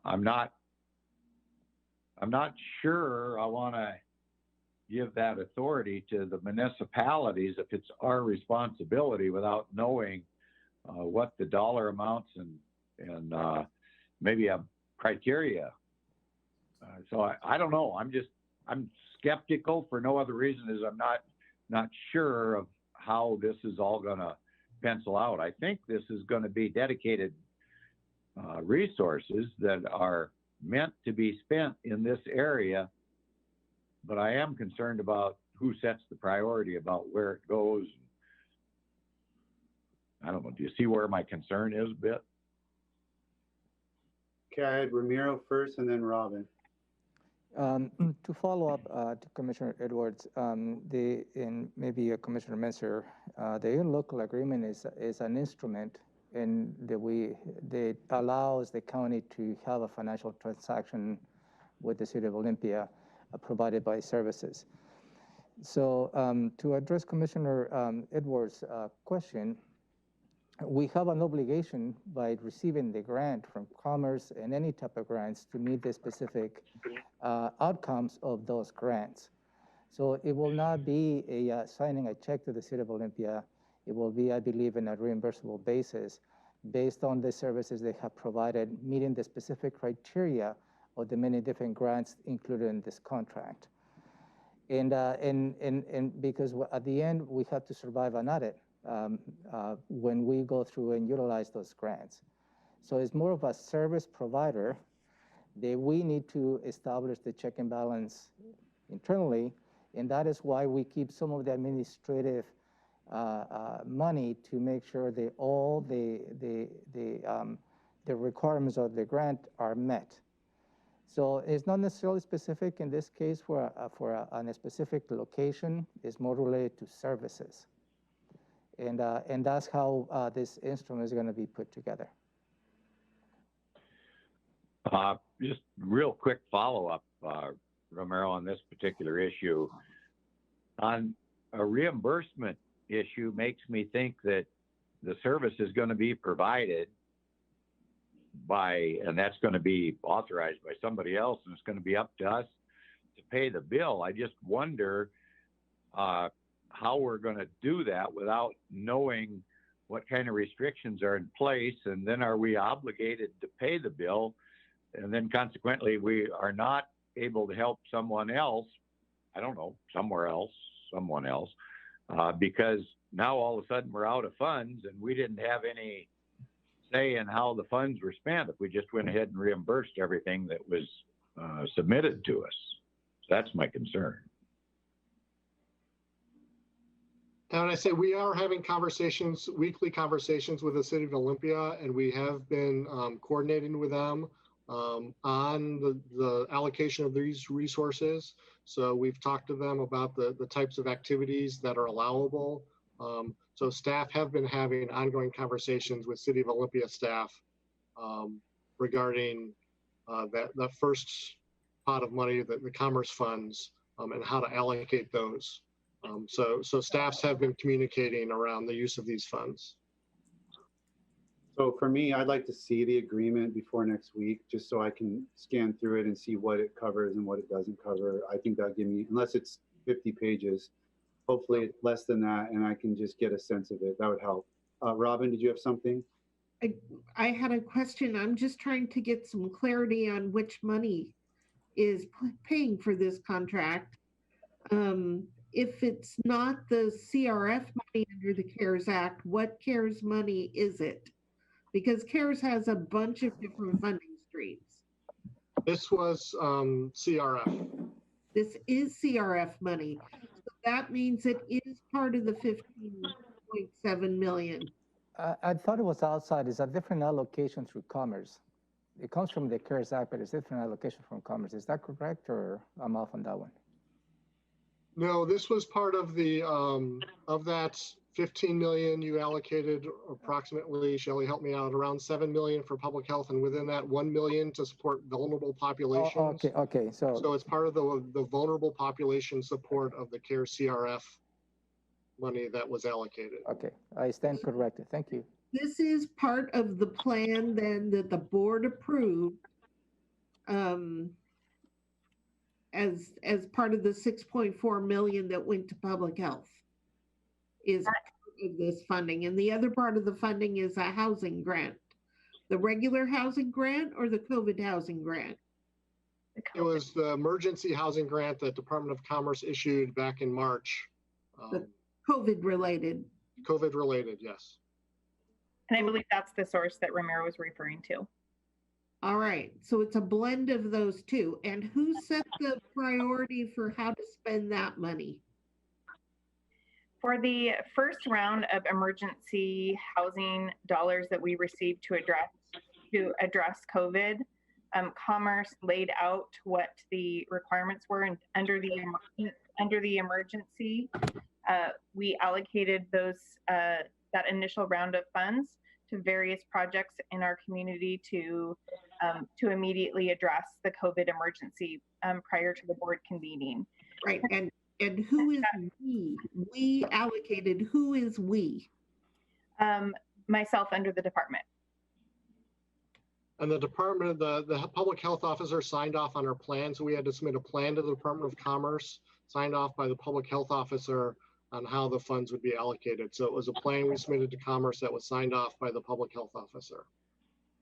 I'm not sure I want to give that authority to the municipalities if it's our responsibility without knowing what the dollar amounts and maybe a criteria. So I don't know. I'm skeptical for no other reason as I'm not sure of how this is all going to pencil out. I think this is going to be dedicated resources that are meant to be spent in this area, but I am concerned about who sets the priority about where it goes. I don't know. Do you see where my concern is a bit? Okay, I had Ramiro first and then Robin. To follow up to Commissioner Edwards, and maybe Commissioner Menser, the interlocal agreement is an instrument in that allows the county to have a financial transaction with the City of Olympia provided by services. So to address Commissioner Edwards' question, we have an obligation by receiving the grant from Commerce and any type of grants to meet the specific outcomes of those grants. So it will not be signing a check to the City of Olympia. It will be, I believe, in a reimbursable basis based on the services they have provided, meeting the specific criteria of the many different grants included in this contract. And because at the end, we have to survive an audit when we go through and utilize those grants. So it's more of a service provider that we need to establish the check and balance internally, and that is why we keep some of the administrative money to make sure that all the the requirements of the grant are met. So it's not necessarily specific in this case for a specific location. It's more related to services. And that's how this instrument is going to be put together. Just real quick follow-up, Romero, on this particular issue. On a reimbursement issue makes me think that the service is going to be provided by, and that's going to be authorized by somebody else, and it's going to be up to us to pay the bill. I just wonder how we're going to do that without knowing what kind of restrictions are in place, and then are we obligated to pay the bill, and then consequently we are not able to help someone else, I don't know, somewhere else, someone else, because now all of a sudden we're out of funds and we didn't have any say in how the funds were spent if we just went ahead and reimbursed everything that was submitted to us. So that's my concern. And I say we are having conversations, weekly conversations with the City of Olympia, and we have been coordinating with them on the allocation of these resources. So we've talked to them about the types of activities that are allowable. So staff have been having ongoing conversations with City of Olympia staff regarding that first pot of money, the commerce funds, and how to allocate those. So staffs have been communicating around the use of these funds. So for me, I'd like to see the agreement before next week, just so I can scan through it and see what it covers and what it doesn't cover. I think that'll give me, unless it's 50 pages, hopefully it's less than that, and I can just get a sense of it. That would help. Robin, did you have something? I had a question. I'm just trying to get some clarity on which money is paying for this contract. If it's not the CRF money under the CARES Act, what CARES money is it? Because CARES has a bunch of different funding streams. This was CRF. This is CRF money. So that means it is part of the 15.7 million. I thought it was outside. It's a different allocation through Commerce. It comes from the CARES Act, but it's a different allocation from Commerce. Is that correct, or I'm off on that one? No, this was part of the of that 15 million you allocated approximately, Shelley, help me out, around 7 million for public health, and within that 1 million to support vulnerable populations. Oh, okay. So it's part of the vulnerable population support of the CARES CRF money that was allocated. Okay, I stand corrected. Thank you. This is part of the plan then that the board approved as part of the 6.4 million that went to public health is part of this funding. And the other part of the funding is a housing grant. The regular housing grant or the COVID housing grant? It was the emergency housing grant that Department of Commerce issued back in March. The COVID related. COVID related, yes. And I believe that's the source that Romero was referring to. All right, so it's a blend of those two. And who set the priority for how to spend that money? For the first round of emergency housing dollars that we received to address COVID, Commerce laid out what the requirements were, and under the emergency, we allocated those that initial round of funds to various projects in our community to immediately address the COVID emergency prior to the board convening. Right, and who is we? We allocated, who is we? Myself under the department. And the department, the public health officer signed off on our plan, so we had to submit a plan to the Department of Commerce, signed off by the public health officer on how the funds would be allocated. So it was a plan we submitted to Commerce that was signed off by the public health officer.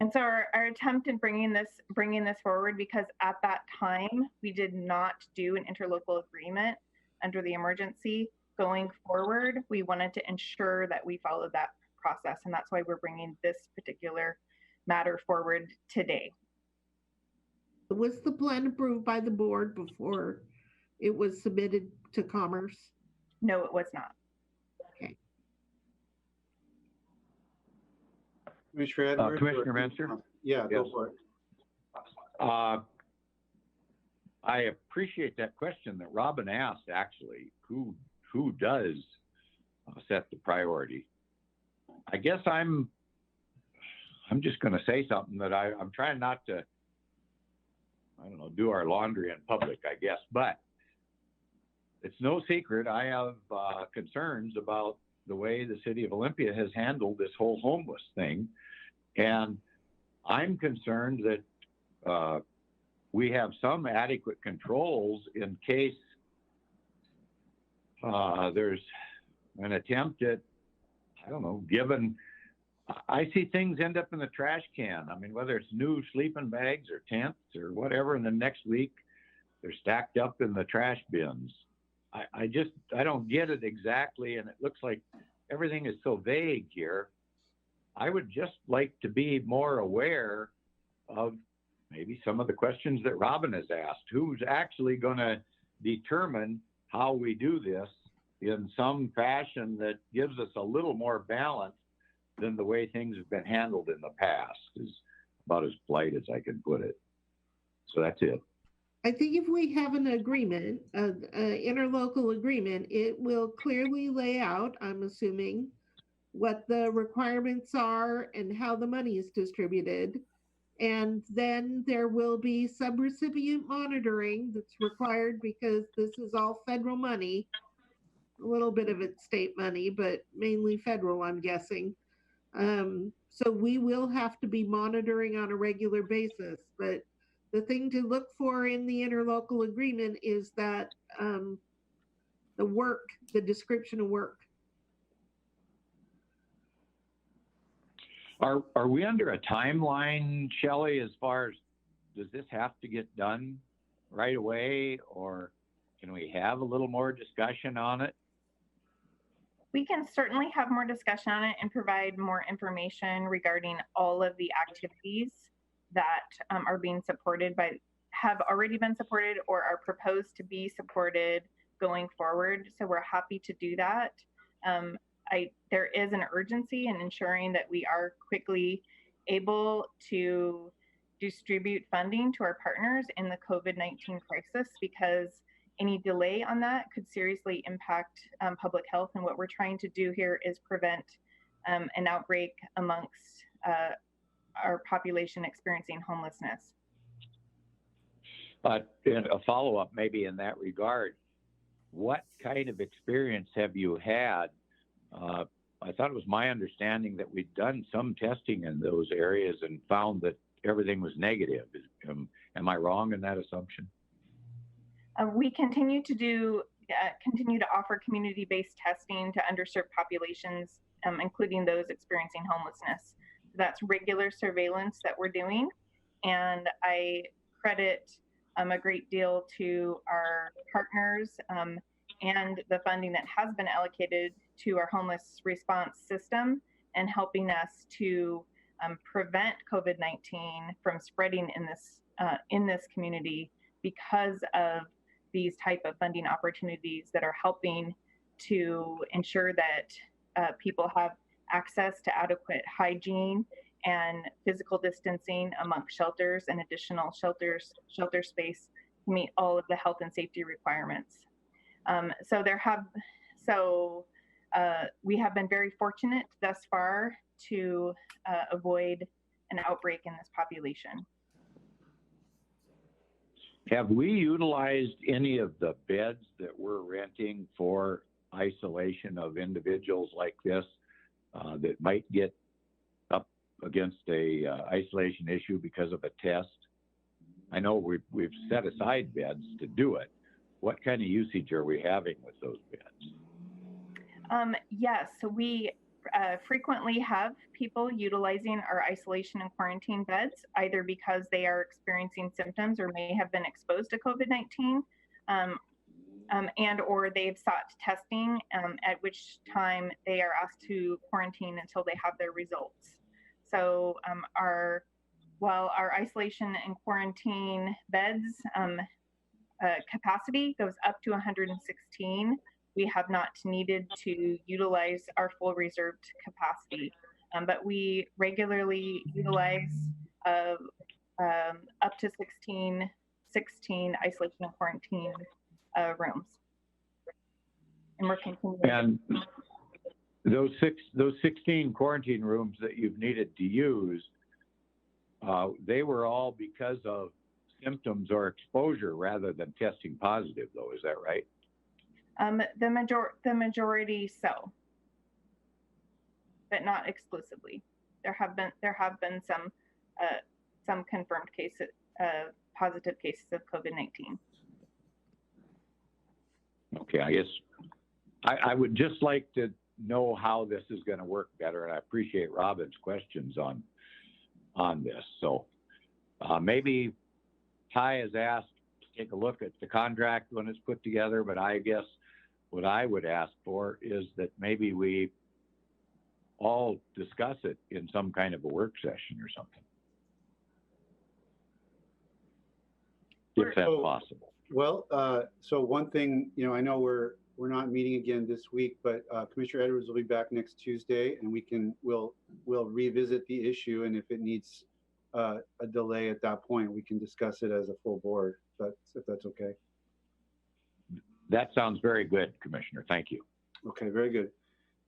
And so our attempt in bringing this forward, because at that time we did not do an interlocal agreement under the emergency. Going forward, we wanted to ensure that we followed that process, and that's why we're bringing this particular matter forward today. Was the plan approved by the board before it was submitted to Commerce? No, it was not. Okay. Commissioner Edwards? Commissioner Menster? Yeah, go Yes. for it. I appreciate that question that Robin asked, actually. Who does set the priority? I guess I'm just going to say something that I'm trying not to, I don't know, do our laundry in public, I guess. But it's no secret I have concerns about the way the city of Olympia has handled this whole homeless thing. And I'm concerned that we have some adequate controls in case there's an attempt at, I don't know, I see things end up in the trash can. I mean, whether it's new sleeping bags or tents or whatever, and then next week they're stacked up in the trash bins. I don't get it exactly, and it looks like everything is so vague here. I would just like to be more aware of maybe some of the questions that Robin has asked. Who's actually going to determine how we do this in some fashion that gives us a little more balance than the way things have been handled in the past, is about as polite as I can put it. So that's it. I think if we have an agreement, an interlocal agreement, it will clearly lay out, I'm assuming, what the requirements are and how the money is distributed. And then there will be subrecipient monitoring that's required because this is all federal money, a little bit of it's state money, but mainly federal, I'm guessing. So we will have to be monitoring on a regular basis. But the thing to look for in the interlocal agreement is that the description of work. Are we under a timeline, Shelley, as far as does this have to get done right away, or can we have a little more discussion on it? We can certainly have more discussion on it and provide more information regarding all of the activities that are being supported have already been supported or are proposed to be supported going forward. So we're happy to do that. There is an urgency in ensuring that we are quickly able to distribute funding to our partners in the COVID-19 crisis, because any delay on that could seriously impact public health. And what we're trying to do here is prevent an outbreak amongst our population experiencing homelessness. But a follow-up maybe in that regard, what kind of experience have you had? I thought it was my understanding that we'd done some testing in those areas and found that everything was negative. Am I wrong in that assumption? We continue to offer community-based testing to underserved populations, including those experiencing homelessness. That's regular surveillance that we're doing, and I credit a great deal to our partners and the funding that has been allocated to our homeless response system and helping us to prevent COVID-19 from spreading in this community because of these type of funding opportunities that are helping to ensure that people have access to adequate hygiene and physical distancing amongst shelters and additional shelter space to meet all of the health and safety requirements. We have been very fortunate thus far to avoid an outbreak in this population. Have we utilized any of the beds that we're renting for isolation of individuals like this that might get up against a isolation issue because of a test? I know we've set aside beds to do it. What kind of usage are we having with those beds? Yes, so we frequently have people utilizing our isolation and quarantine beds, either because they are experiencing symptoms or may have been exposed to COVID-19, and or they've sought testing, at which time they are asked to quarantine until they have their results. So while our isolation and quarantine beds capacity goes up to 116, we have not needed to utilize our full reserved capacity. But we regularly utilize of up to 16 isolation and quarantine rooms. And we're continuing. And those 16 quarantine rooms that you've needed to use, they were all because of symptoms or exposure rather than testing positive, though. Is that right? The majority so, but not exclusively. There have been some confirmed cases, positive cases of COVID-19. Okay, I guess I would just like to know how this is going to work better, and I appreciate Robin's questions on this. So maybe Ty has asked to take a look at the contract when it's put together, but I guess what I would ask for is that maybe we all discuss it in some kind of a work session or something, if that's possible. Well, so one thing, I know we're not meeting again this week, but Commissioner Edwards will be back next Tuesday, and we'll revisit the issue, and if it needs a delay at that point, we can discuss it as a full board. If that's okay. That sounds very good, Commissioner. Thank you. Okay, very good.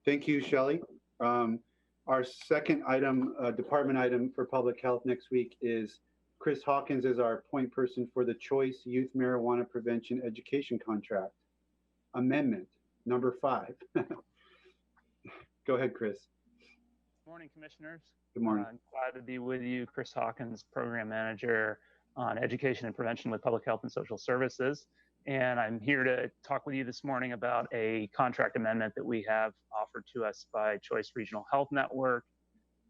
Thank you, Shelley. Our second item, department item for public health next week is Chris Hawkins as our point person for the Choice Youth Marijuana Prevention Education Contract. Amendment number 5. Go ahead, Chris. Good morning, Commissioners. Good morning. I'm glad to be with you. Chris Hawkins, Program Manager on Education and Prevention with Public Health and Social Services. And I'm here to talk with you this morning about a contract amendment that we have offered to us by Choice Regional Health Network.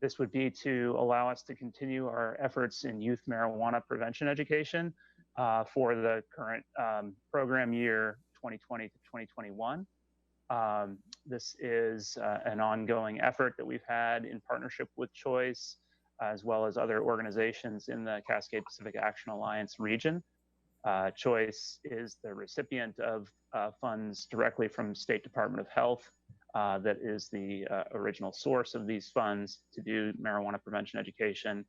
This would be to allow us to continue our efforts in youth marijuana prevention education for the current program year 2020 to 2021. This is an ongoing effort that we've had in partnership with Choice, as well as other organizations in the Cascade Pacific Action Alliance region. Choice is the recipient of funds directly from State Department of Health that is the original source of these funds to do marijuana prevention education.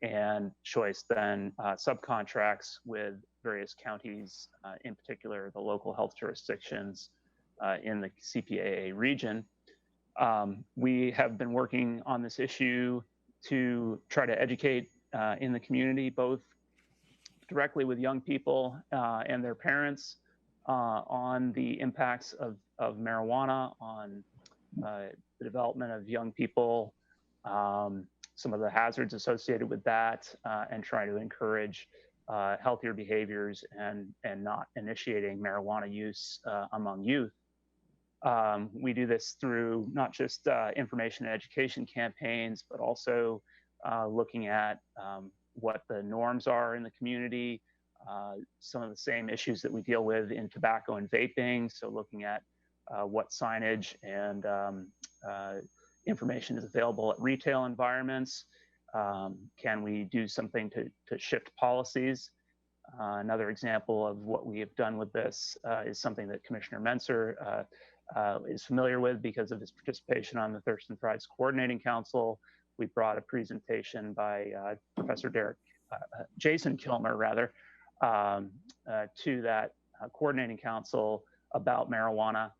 And Choice then subcontracts with various counties, in particular the local health jurisdictions in the CPAA region. We have been working on this issue to try to educate in the community, both directly with young people and their parents on the impacts of marijuana on the development of young people, some of the hazards associated with that, and try to encourage healthier behaviors and not initiating marijuana use among youth. We do this through not just information and education campaigns, but also looking at what the norms are in the community, some of the same issues that we deal with in tobacco and vaping. So looking at what signage and information is available at retail environments. Can we do something to shift policies? Another example of what we have done with this is something that Commissioner Menser is familiar with because of his participation on the Thurston Thrives Coordinating Council. We brought a presentation by Professor Jason Kilmer, rather, to that coordinating council about marijuana.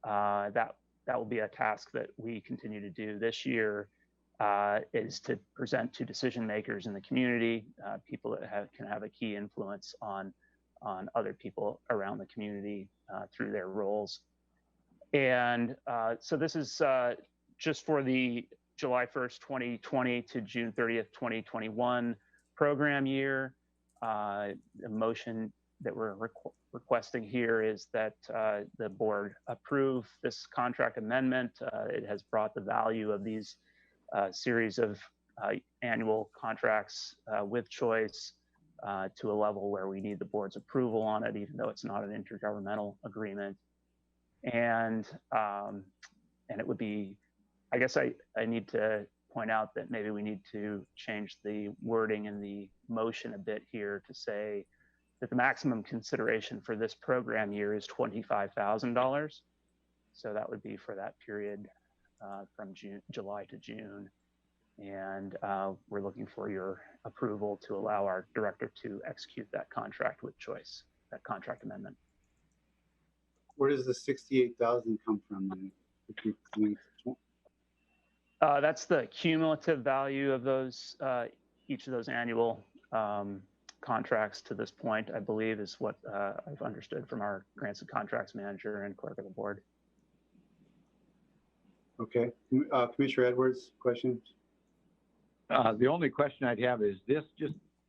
That will be a task that we continue to do this year, is to present to decision makers in the community, people that can have a key influence on other people around the community through their roles. And so this is just for the July 1st, 2020 to June 30th, 2021 program year. The motion that we're requesting here is that the board approve this contract amendment. It has brought the value of these series of annual contracts with Choice to a level where we need the board's approval on it, even though it's not an intergovernmental agreement. And it would be, I guess I need to point out that maybe we need to change the wording in the motion a bit here to say that the maximum consideration for this program year is $25,000. So that would be for that period from July to June. And we're looking for your approval to allow our director to execute that contract with choice, that contract amendment. Where does the 68,000 come from then? That's the cumulative value of those, each of those annual contracts to this point, I believe, is what I've understood from our grants and contracts manager and clerk of the board. Okay. Commissioner Edwards, questions? The only question I'd have is this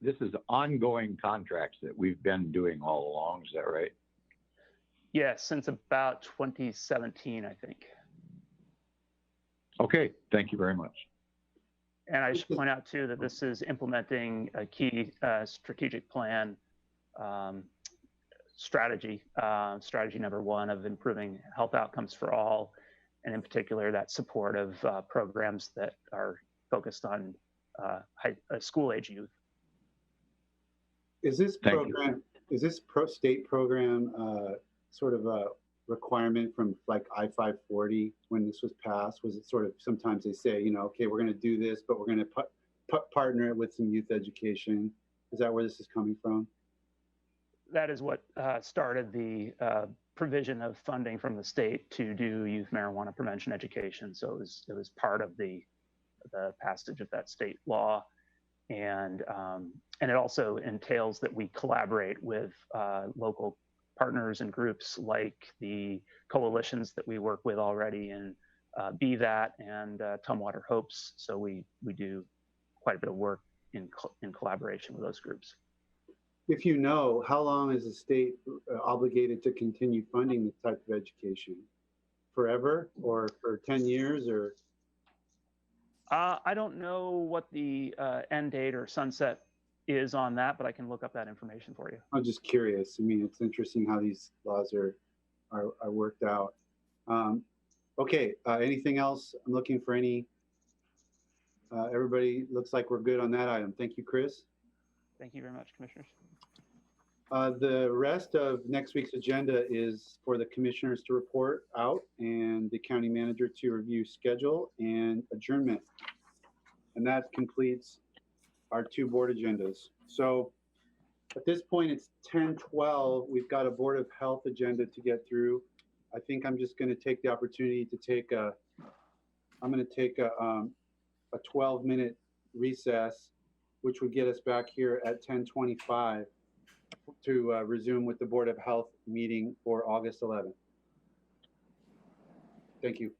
is ongoing contracts that we've been doing all along. Is that right? Yes, since about 2017, I think. Okay, thank you very much. And I should point out too that this is implementing a key strategic plan strategy number one of improving health outcomes for all, and in particular that support of programs that are focused on school age youth. Is this program, is this state program sort of a requirement from like I-540 when this was passed? Was it sort of, sometimes they say, you know, okay, we're going to do this, but we're going to partner it with some youth education. Is that where this is coming from? That is what started the provision of funding from the state to do youth marijuana prevention education. So it was part of the passage of that state law. And it also entails that we collaborate with local partners and groups like the coalitions that we work with already in BVAT and Tumwater Hopes. So we do quite a bit of work in collaboration with those groups. If you know, how long is the state obligated to continue funding this type of education? Forever, or for 10 years, or? I don't know what the end date or sunset is on that, but I can look up that information for you. I'm just curious. I mean, it's interesting how these laws are worked out. Okay, anything else? I'm looking for any. Everybody looks like we're good on that item. Thank you, Chris. Thank you very much, commissioners. The rest of next week's agenda is for the commissioners to report out and the county manager to review schedule and adjournment. And that completes our two board agendas. So at this point, it's 10:12. We've got a Board of Health agenda to get through. I think I'm just going to take the opportunity to take a 12-minute recess, which would get us back here at 10:25 to resume with the Board of Health meeting for August 11th. Thank you.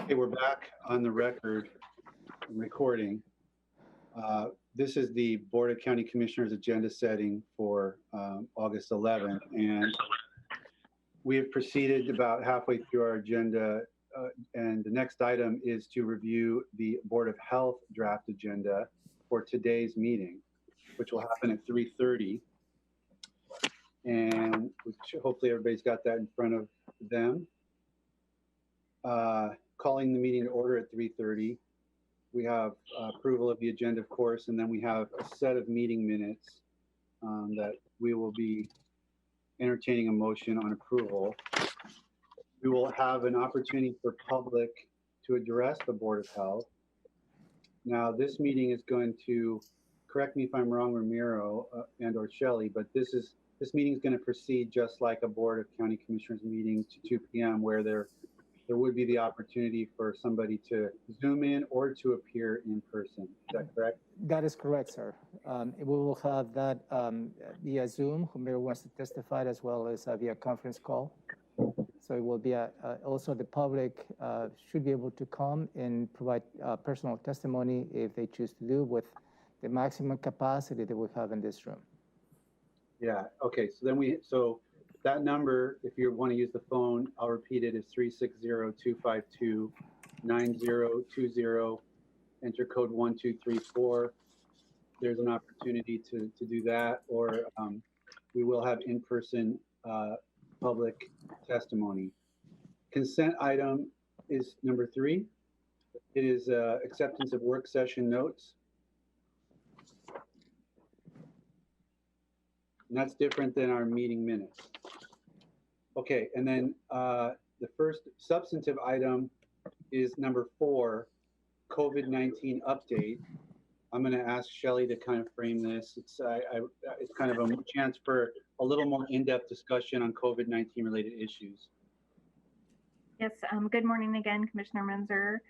Okay, we're back on the record recording. This is the Board of County Commissioners agenda setting for August 11th, and we have proceeded about halfway through our agenda, and the next item is to review the Board of Health draft agenda for today's meeting, which will happen at 3:30. And hopefully everybody's got that in front of them. Calling the meeting to order at 3:30. We have approval of the agenda, of course, and then we have a set of meeting minutes that we will be entertaining a motion on approval. We will have an opportunity for public to address the Board of Health. Now, this meeting is going to, correct me if I'm wrong, Ramiro and or Shelley, but this meeting is going to proceed just like a Board of County Commissioners meeting to 2 p.m. where there would be the opportunity for somebody to Zoom in or to appear in person. Is that correct? That is correct, sir. We will have that via Zoom, whomever wants to testify, as well as via conference call. So it will be also the public should be able to come and provide personal testimony if they choose to do, with the maximum capacity that we have in this room. Yeah, okay, so that number, if you want to use the phone, I'll repeat it, is 360-252-9020. Enter code 1234. There's an opportunity to do that, or we will have in-person public testimony. Consent item is number 3. It is acceptance of work session notes. And that's different than our meeting minutes. Okay, and then the first substantive item is number 4, COVID-19 update. I'm going to ask Shelley to kind of frame this. It's kind of a chance for a little more in-depth discussion on COVID-19 related issues. Yes, good morning again, Commissioner Menzer.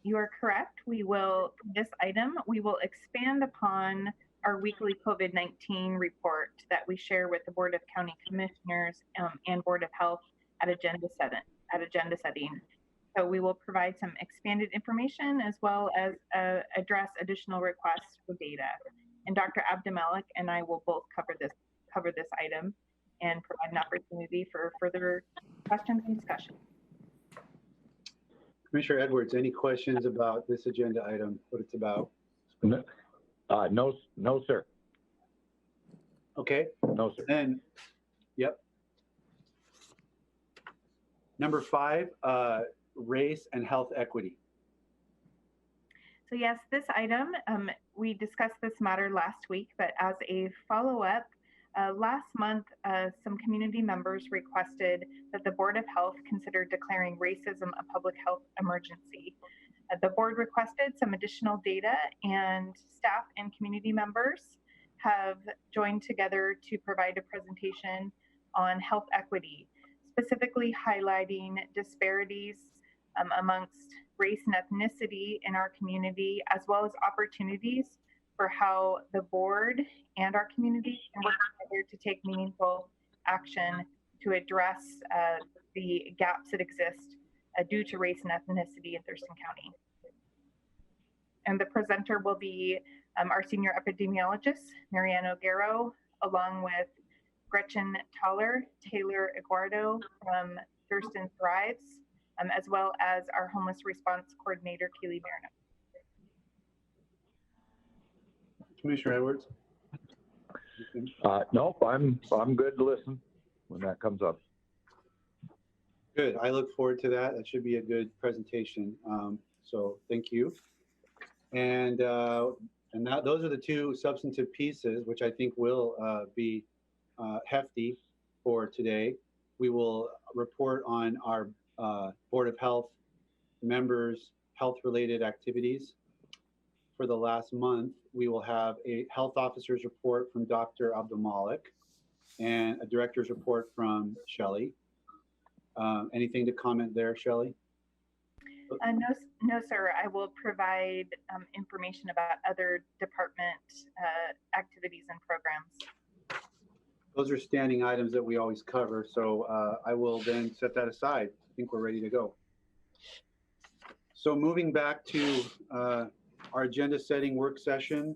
You are correct. We will, this item, we will expand upon our weekly COVID-19 report that we share with the Board of County Commissioners and Board of Health at agenda setting. So we will provide some expanded information as well as address additional requests for data. And Dr. Abdelmalek and I will both cover this item and provide an opportunity for further questions and discussion. Commissioner Edwards, any questions about this agenda item, what it's about? No, sir. Okay. No, sir. And, yep. Number 5, race and health equity. So yes, this item, we discussed this matter last week, but as a follow-up, last month, some community members requested that the Board of Health consider declaring racism a public health emergency. The board requested some additional data, and staff and community members have joined together to provide a presentation on health equity, specifically highlighting disparities amongst race and ethnicity in our community, as well as opportunities for how the board and our community can work together to take meaningful action to address the gaps that exist due to race and ethnicity in Thurston County. And the presenter will be our senior epidemiologist, Mariano Guerrero, along with Gretchen Taylor Eduardo from Thurston Thrives, as well as our homeless response coordinator, Keeley, Marino. Commissioner Edwards? Nope, I'm good to listen when that comes up. Good. I look forward to that. That should be a good presentation. So thank you. And those are the 2 substantive pieces, which I think will be hefty for today. We will report on our Board of Health members' health-related activities. For the last month, we will have a health officer's report from Dr. Abdelmalek and a director's report from Shelley. Anything to comment there, Shelley? No, sir. I will provide information about other department activities and programs. Those are standing items that we always cover, so I will then set that aside. I think we're ready to go. So moving back to our agenda setting work session.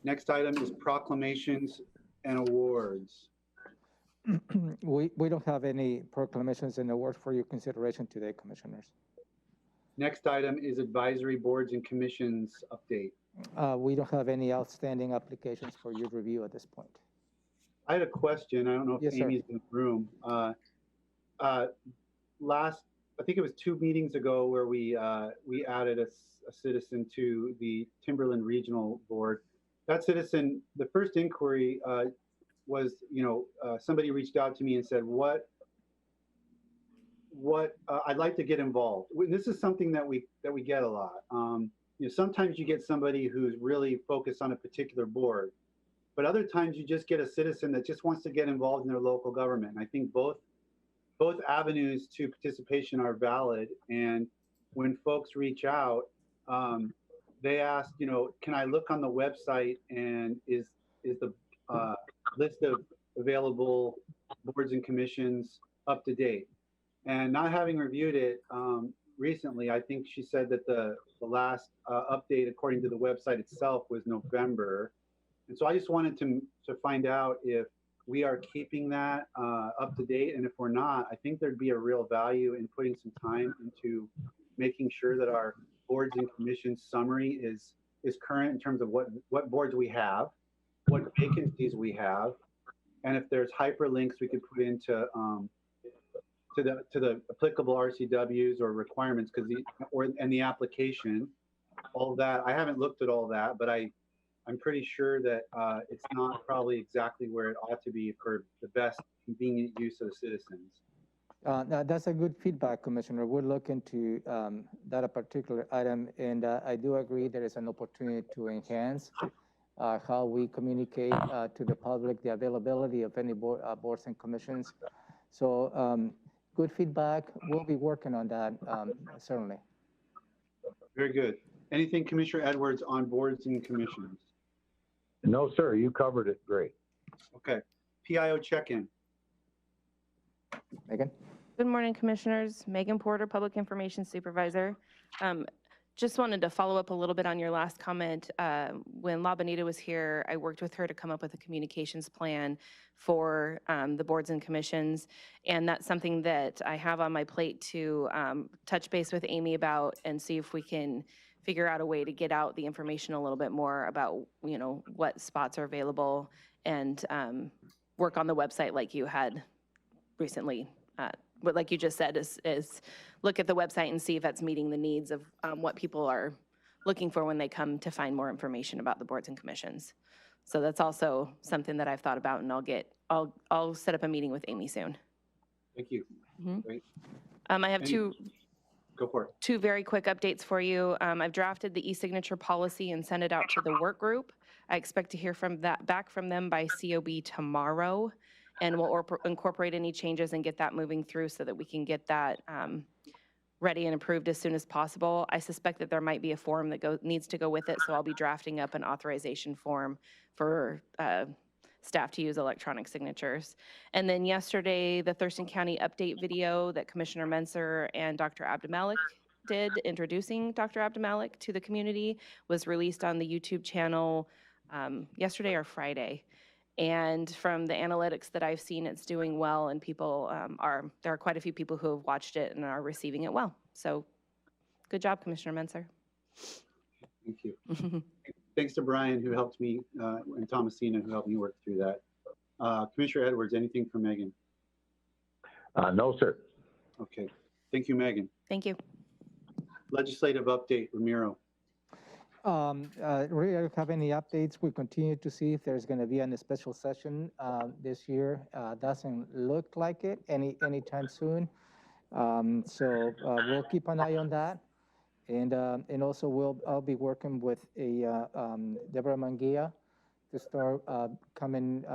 Next item is proclamations and awards. We don't have any proclamations and awards for your consideration today, Commissioners. Next item is advisory boards and commissions update. We don't have any outstanding applications for your review at this point. I had a question. I don't know if Yes, sir. Amy's in the room. I think it was 2 meetings ago where we added a citizen to the Timberland Regional Board. That citizen, the first inquiry was, somebody reached out to me and said, I'd like to get involved. This is something that we get a lot. Sometimes you get somebody who's really focused on a particular board, but other times you just get a citizen that just wants to get involved in their local government. And I think both avenues to participation are valid. And when folks reach out, they ask, can I look on the website and is the list of available boards and commissions up to date? And not having reviewed it recently, I think she said that the last update, according to the website itself, was November. And so I just wanted to find out if we are keeping that up to date. And if we're not, I think there'd be a real value in putting some time into making sure that our boards and commissions summary is current in terms of what boards we have, what vacancies we have, and if there's hyperlinks we could put into to the applicable RCWs or requirements, and the application, all that. I haven't looked at all that, but I'm pretty sure that it's not probably exactly where it ought to be for the best convenient use of the citizens. Now that's a good feedback, Commissioner. We'll look into that particular item, and I do agree there is an opportunity to enhance how we communicate to the public the availability of any boards and commissions. So good feedback. We'll be working on that, certainly. Very good. Anything, Commissioner Edwards, on boards and commissions? No, sir, you covered it great. Okay. PIO check-in. Megan? Good morning, Commissioners. Megan Porter, Public Information Supervisor. Just wanted to follow up a little bit on your last comment. When La Bonita was here, I worked with her to come up with a communications plan for the boards and commissions. And that's something that I have on my plate to touch base with Amy about and see if we can figure out a way to get out the information a little bit more about, what spots are available, and work on the website like you had recently. But like you just said, is look at the website and see if that's meeting the needs of what people are looking for when they come to find more information about the boards and commissions. So that's also something that I've thought about, and I'll set up a meeting with Amy soon. Thank you. Mm-hmm. Great. I have Go for it. two very quick updates for you. I've drafted the e-signature policy and sent it out to the work group. I expect to hear back from them by COB tomorrow, and we'll incorporate any changes and get that moving through so that we can get that ready and approved as soon as possible. I suspect that there might be a form that needs to go with it, so I'll be drafting up an authorization form for staff to use electronic signatures. And then yesterday, the Thurston County update video that Commissioner Menser and Dr. Abdimalik did, introducing Dr. Abdimalik to the community, was released on the YouTube channel yesterday or Friday. And from the analytics that I've seen, it's doing well, and people there are quite a few people who have watched it and are receiving it well. So good job, Commissioner Menser. Thank you. Thanks to Brian, who helped me, and Thomasina, who helped me work through that. Commissioner Edwards, anything for Megan? No, sir. Okay. Thank you, Megan. Thank you. Legislative update, Ramiro. Really, I don't have any updates. We continue to see if there's going to be a special session this year. Doesn't look like it anytime soon. So we'll keep an eye on that. And also I'll be working with Deborah Manguia to start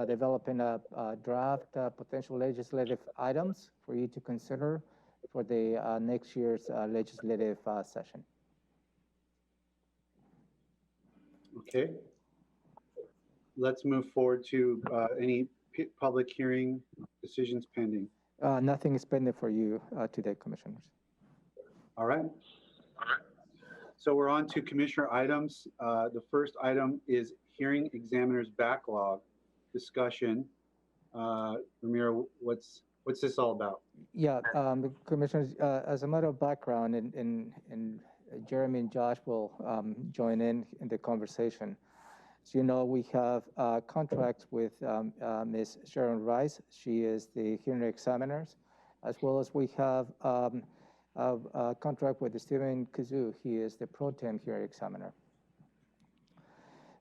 developing a draft potential legislative items for you to consider for the next year's legislative session. Okay. Let's move forward to any public hearing decisions pending. Nothing is pending for you today, Commissioners. All right. So we're on to commissioner items. The first item is hearing examiners backlog discussion. Ramiro, what's this all about? Yeah, Commissioners, as a matter of background, and Jeremy and Josh will join in the conversation. So, you know, we have contracts with Ms. Sharon Rice. She is the hearing examiners, as well as we have a contract with Stephen Kazoo. He is the pro tem hearing examiner.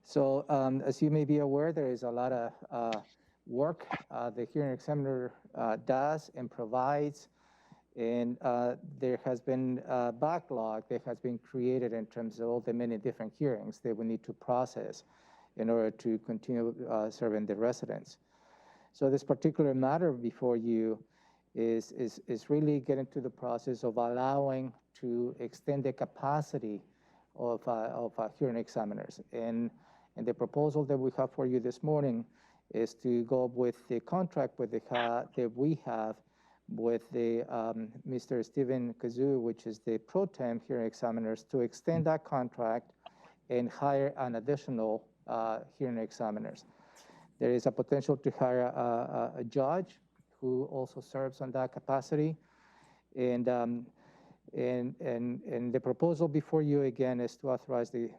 So as you may be aware, there is a lot of work the hearing examiner does and provides, and there has been a backlog that has been created in terms of all the many different hearings that we need to process in order to continue serving the residents. So this particular matter before you is really getting to the process of allowing to extend the capacity of hearing examiners. And the proposal that we have for you this morning is to go with the contract with that we have with the Mr. Stephen Kazoo, which is the pro tem hearing examiners, to extend that contract and hire an additional hearing examiners. There is a potential to hire a judge who also serves on that capacity. And the proposal before you again is to authorize the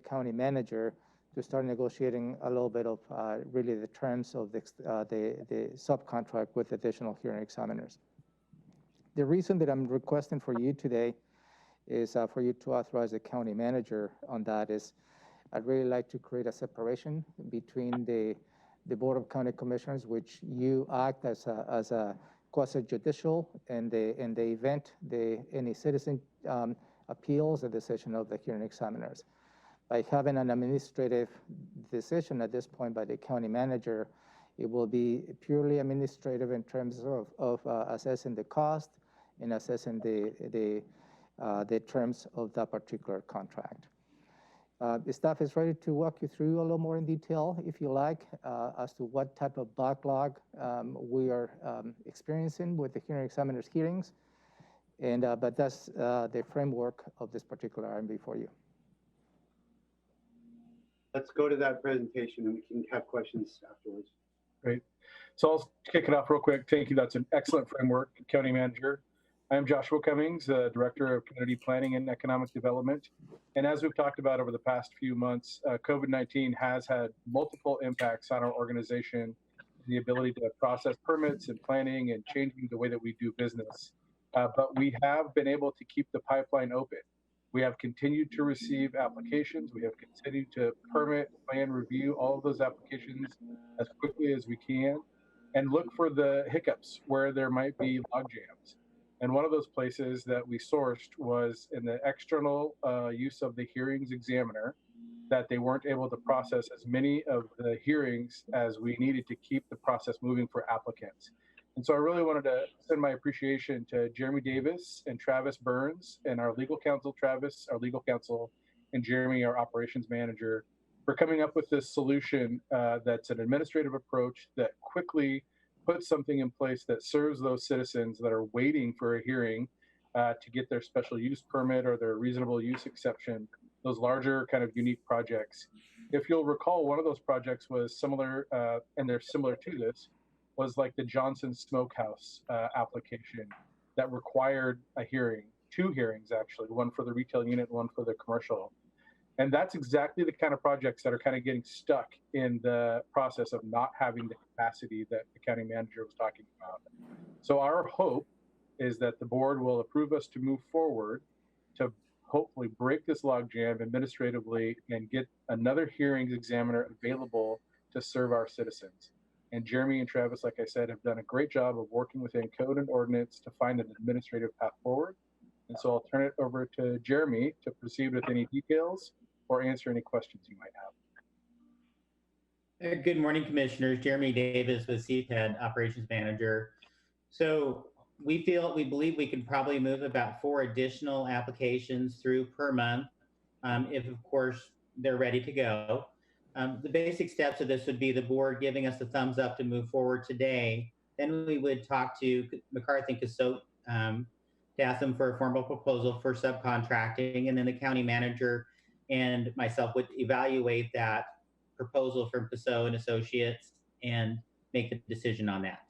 county manager, to start negotiating a little bit of really the terms of the subcontract with additional hearing examiners. The reason that I'm requesting for you today is for you to authorize the county manager on that is I'd really like to create a separation between the Board of County Commissioners, which you act as a quasi-judicial, and in the event any citizen appeals the decision of the hearing examiners. By having an administrative decision at this point by the county manager, it will be purely administrative in terms of assessing the cost and assessing the terms of that particular contract. The staff is ready to walk you through a little more in detail, if you like, as to what type of backlog we are experiencing with the hearing examiners' hearings. And but that's the framework of this particular item before you. Let's go to that presentation and we can have questions afterwards. Great. So I'll kick it off real quick. Thank you. That's an excellent framework, County Manager. I am Joshua Cummings, Director of Community Planning and Economic Development. And as we've talked about over the past few months, COVID-19 has had multiple impacts on our organization, the ability to process permits and planning and changing the way that we do business. But we have been able to keep the pipeline open. We have continued to receive applications. We have continued to permit, plan, review all of those applications as quickly as we can and look for the hiccups where there might be log jams. And one of those places that we sourced was in the external use of the hearings examiner, that they weren't able to process as many of the hearings as we needed to keep the process moving for applicants. And so I really wanted to send my appreciation to Jeremy Davis and Travis Burns and our legal counsel, Travis, our legal counsel, and Jeremy, our operations manager, for coming up with this solution that's an administrative approach that quickly puts something in place that serves those citizens that are waiting for a hearing to get their special use permit or their reasonable use exception, those larger kind of unique projects. If you'll recall, one of those projects was similar, and they're similar to this, was like the Johnson Smokehouse application that required a hearing, 2 hearings actually, one for the retail unit, one for the commercial. And that's exactly the kind of projects that are kind of getting stuck in the process of not having the capacity that the county manager was talking about. So our hope is that the board will approve us to move forward to hopefully break this logjam administratively and get another hearings examiner available to serve our citizens. And Jeremy and Travis, like I said, have done a great job of working within code and ordinance to find an administrative path forward. And so I'll turn it over to Jeremy to proceed with any details or answer any questions you might have. Good morning, Commissioners. Jeremy Davis with CPED, Operations Manager. So we believe we can probably move about 4 additional applications through per month, if of course they're ready to go. The basic steps of this would be the board giving us the thumbs up to move forward today. Then we would talk to McCarthy and Cassote to ask them for a formal proposal for subcontracting, and then the county manager and myself would evaluate that proposal from Passau and Associates and make the decision on that.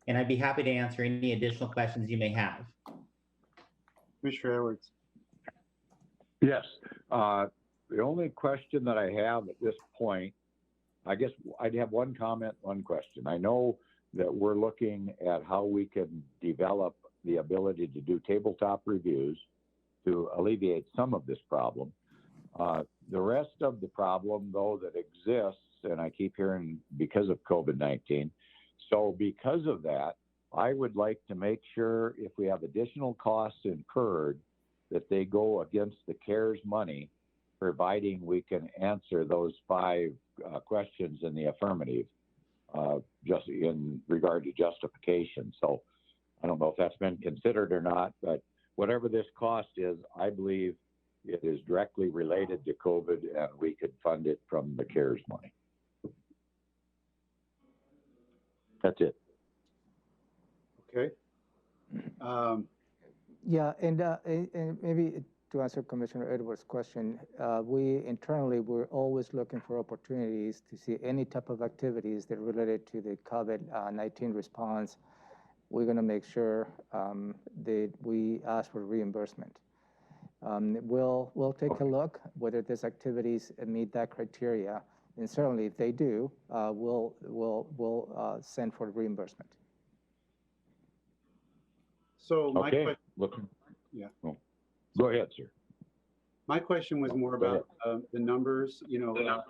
And I'd be happy to answer any additional questions you may have. Commissioner Edwards. Yes. The only question that I have at this point, I guess I'd have one comment, one question. I know that we're looking at how we can develop the ability to do tabletop reviews to alleviate some of this problem. The rest of the problem, though, that exists, and I keep hearing because of COVID-19, so because of that, I would like to make sure if we have additional costs incurred, that they go against the CARES money, providing we can answer those 5 questions in the affirmative, just in regard to justification. So I don't know if that's been considered or not, but whatever this cost is, I believe it is directly related to COVID, and we could fund it from the CARES money. That's it. Okay. Yeah, and maybe to answer Commissioner Edwards' question, we internally, we're always looking for opportunities to see any type of activities that are related to the COVID-19 response. We're going to make sure that we ask for reimbursement. We'll take a look whether these activities meet that criteria, and certainly if they do, we'll send for reimbursement. So my Okay. question, yeah. Oh. Go ahead, sir. My question was more about the numbers. You know,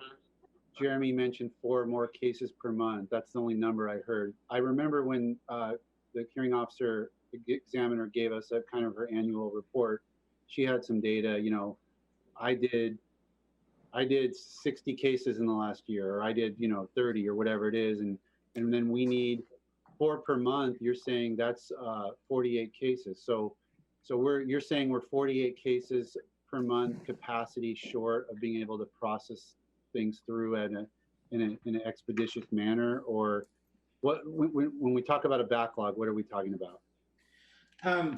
Jeremy mentioned 4 more cases per month. That's the only number I heard. I remember when the hearing officer examiner gave us a kind of her annual report. She had some data. You know, I did 60 cases in the last year, or I did 30 or whatever it is, and then we need 4 per month. You're saying that's 48 cases. So you're saying we're 48 cases per month capacity short of being able to process things through in an expeditious manner, or what? When we talk about a backlog, what are we talking about?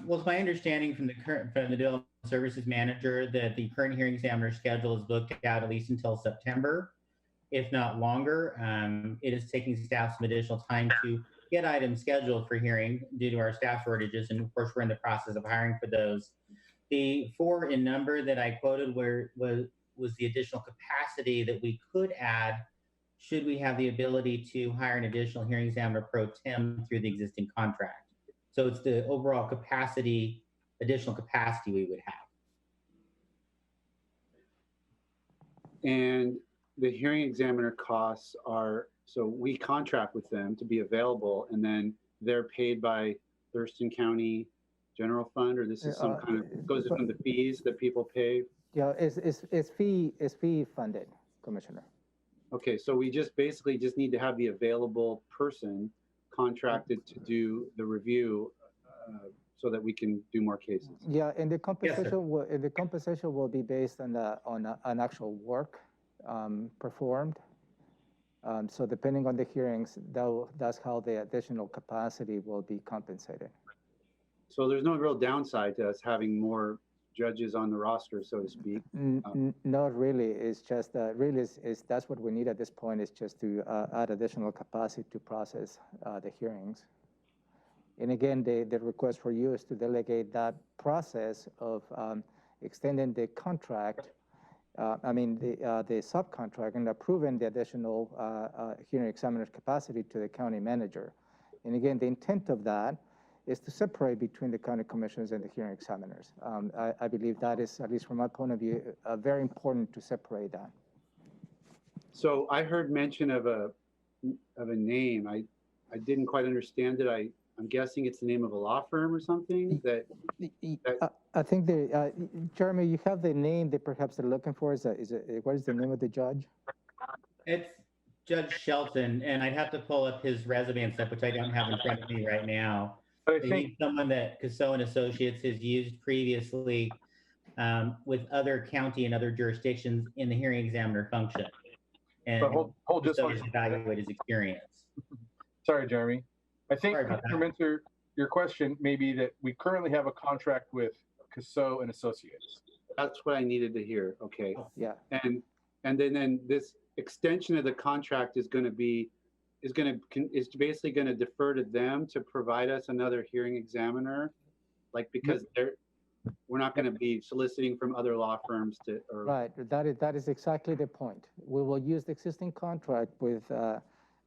Well, it's my understanding from the Development Services Manager that the current hearing examiner schedule is booked out at least until September, if not longer. It is taking staff some additional time to get items scheduled for hearing due to our staff shortages, and of course we're in the process of hiring for those. The 4 in number that I quoted was the additional capacity that we could add should we have the ability to hire an additional hearing examiner pro tem through the existing contract. So it's the overall capacity, additional capacity we would have. And the hearing examiner costs are, so we contract with them to be available, and then they're paid by Thurston County General Fund, or this is some kind of, goes from the fees that people pay? Yeah, it's fee funded, Commissioner. Okay, so we just basically just need to have the available person contracted to do the review so that we can do more cases. Yeah, and the compensation Yes, will be based on actual work performed. So depending on the hearings, that's how the additional capacity will be compensated. So there's no real downside to us having more judges on the roster, so to speak. Not really. It's just really that's what we need at this point, is just to add additional capacity to process the hearings. And again, the request for you is to delegate that process of extending the contract, the subcontract, and approving the additional hearing examiner's capacity to the county manager. And again, the intent of that is to separate between the county commissioners and the hearing examiners. I believe that is, at least from my point of view, very important to separate that. So I heard mention of a name. I didn't quite understand it. I'm guessing it's the name of a law firm or something that I think Jeremy, you have the name that perhaps they're looking for. What is the name of the judge? It's Judge Shelton, and I'd have to pull up his resume and stuff, which I don't have in front of me right now. But He's someone that Passau and Associates has used previously with other county and other jurisdictions in the hearing examiner function. And hold just so evaluate his experience. Sorry, Jeremy. I think Commissioner Minter your question may be that we currently have a contract with Casso and Associates. That's what I needed to hear. Okay. Yeah. And then this extension of the contract is basically going to defer to them to provide us another hearing examiner, like because we're not going to be soliciting from other law firms to. Right. That is exactly the point. We will use the existing contract with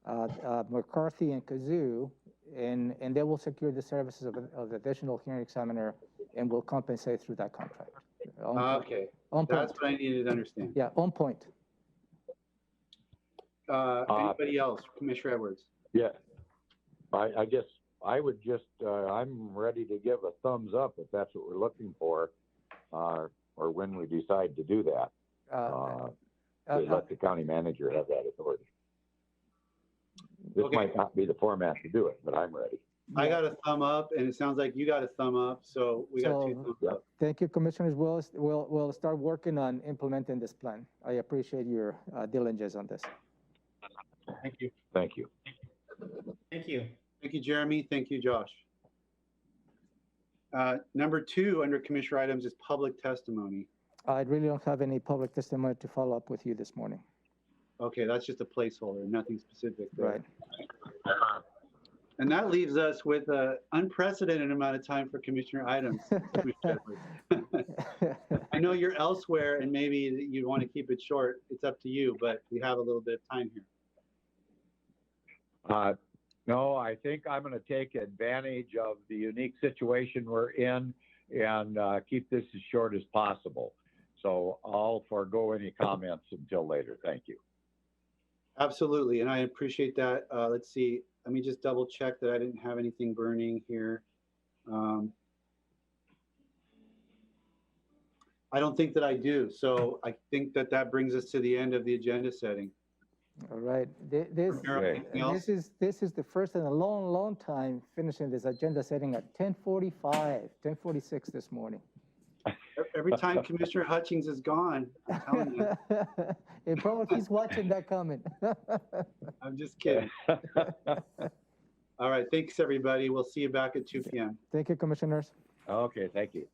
McCarthy and Kazoo, and they will secure the services of the additional hearing examiner, and will compensate through that contract. Okay. That's what I needed to understand. Yeah, on point. Anybody else? Commissioner Edwards? Yeah, I guess I would just, I'm ready to give a thumbs up if that's what we're looking for, or when we decide to do that. To let the county manager have that authority. This might not be the format to do it, but I'm ready. I got a thumb up, and it sounds like you got a thumb up, so we got 2 thumbs up. Thank you, Commissioners. We'll start working on implementing this plan. I appreciate your diligence on this. Thank you. Thank you. Thank you. Thank you, Jeremy. Thank you, Josh. Number 2 under Commissioner items is public testimony. I really don't have any public testimony to follow up with you this morning. Okay, that's just a placeholder, nothing specific there. Right. And that leaves us with an unprecedented amount of time for Commissioner items. I know you're elsewhere and maybe you want to keep it short. It's up to you, but we have a little bit of time here. No, I think I'm going to take advantage of the unique situation we're in and keep this as short as possible. So I'll forego any comments until later. Thank you. Absolutely, and I appreciate that. Let's see. Let me just double check that I didn't have anything burning here. I don't think that I do. So I think that brings us to the end of the agenda setting. All right. This is the first in a long time finishing this agenda setting at 10:46 this morning. Every time Commissioner Hutchings is gone, I'm telling you. And probably he's watching that comment. I'm just kidding. All right. Thanks, everybody. We'll see you back at 2 p.m. Thank you, Commissioners. Okay. Thank you.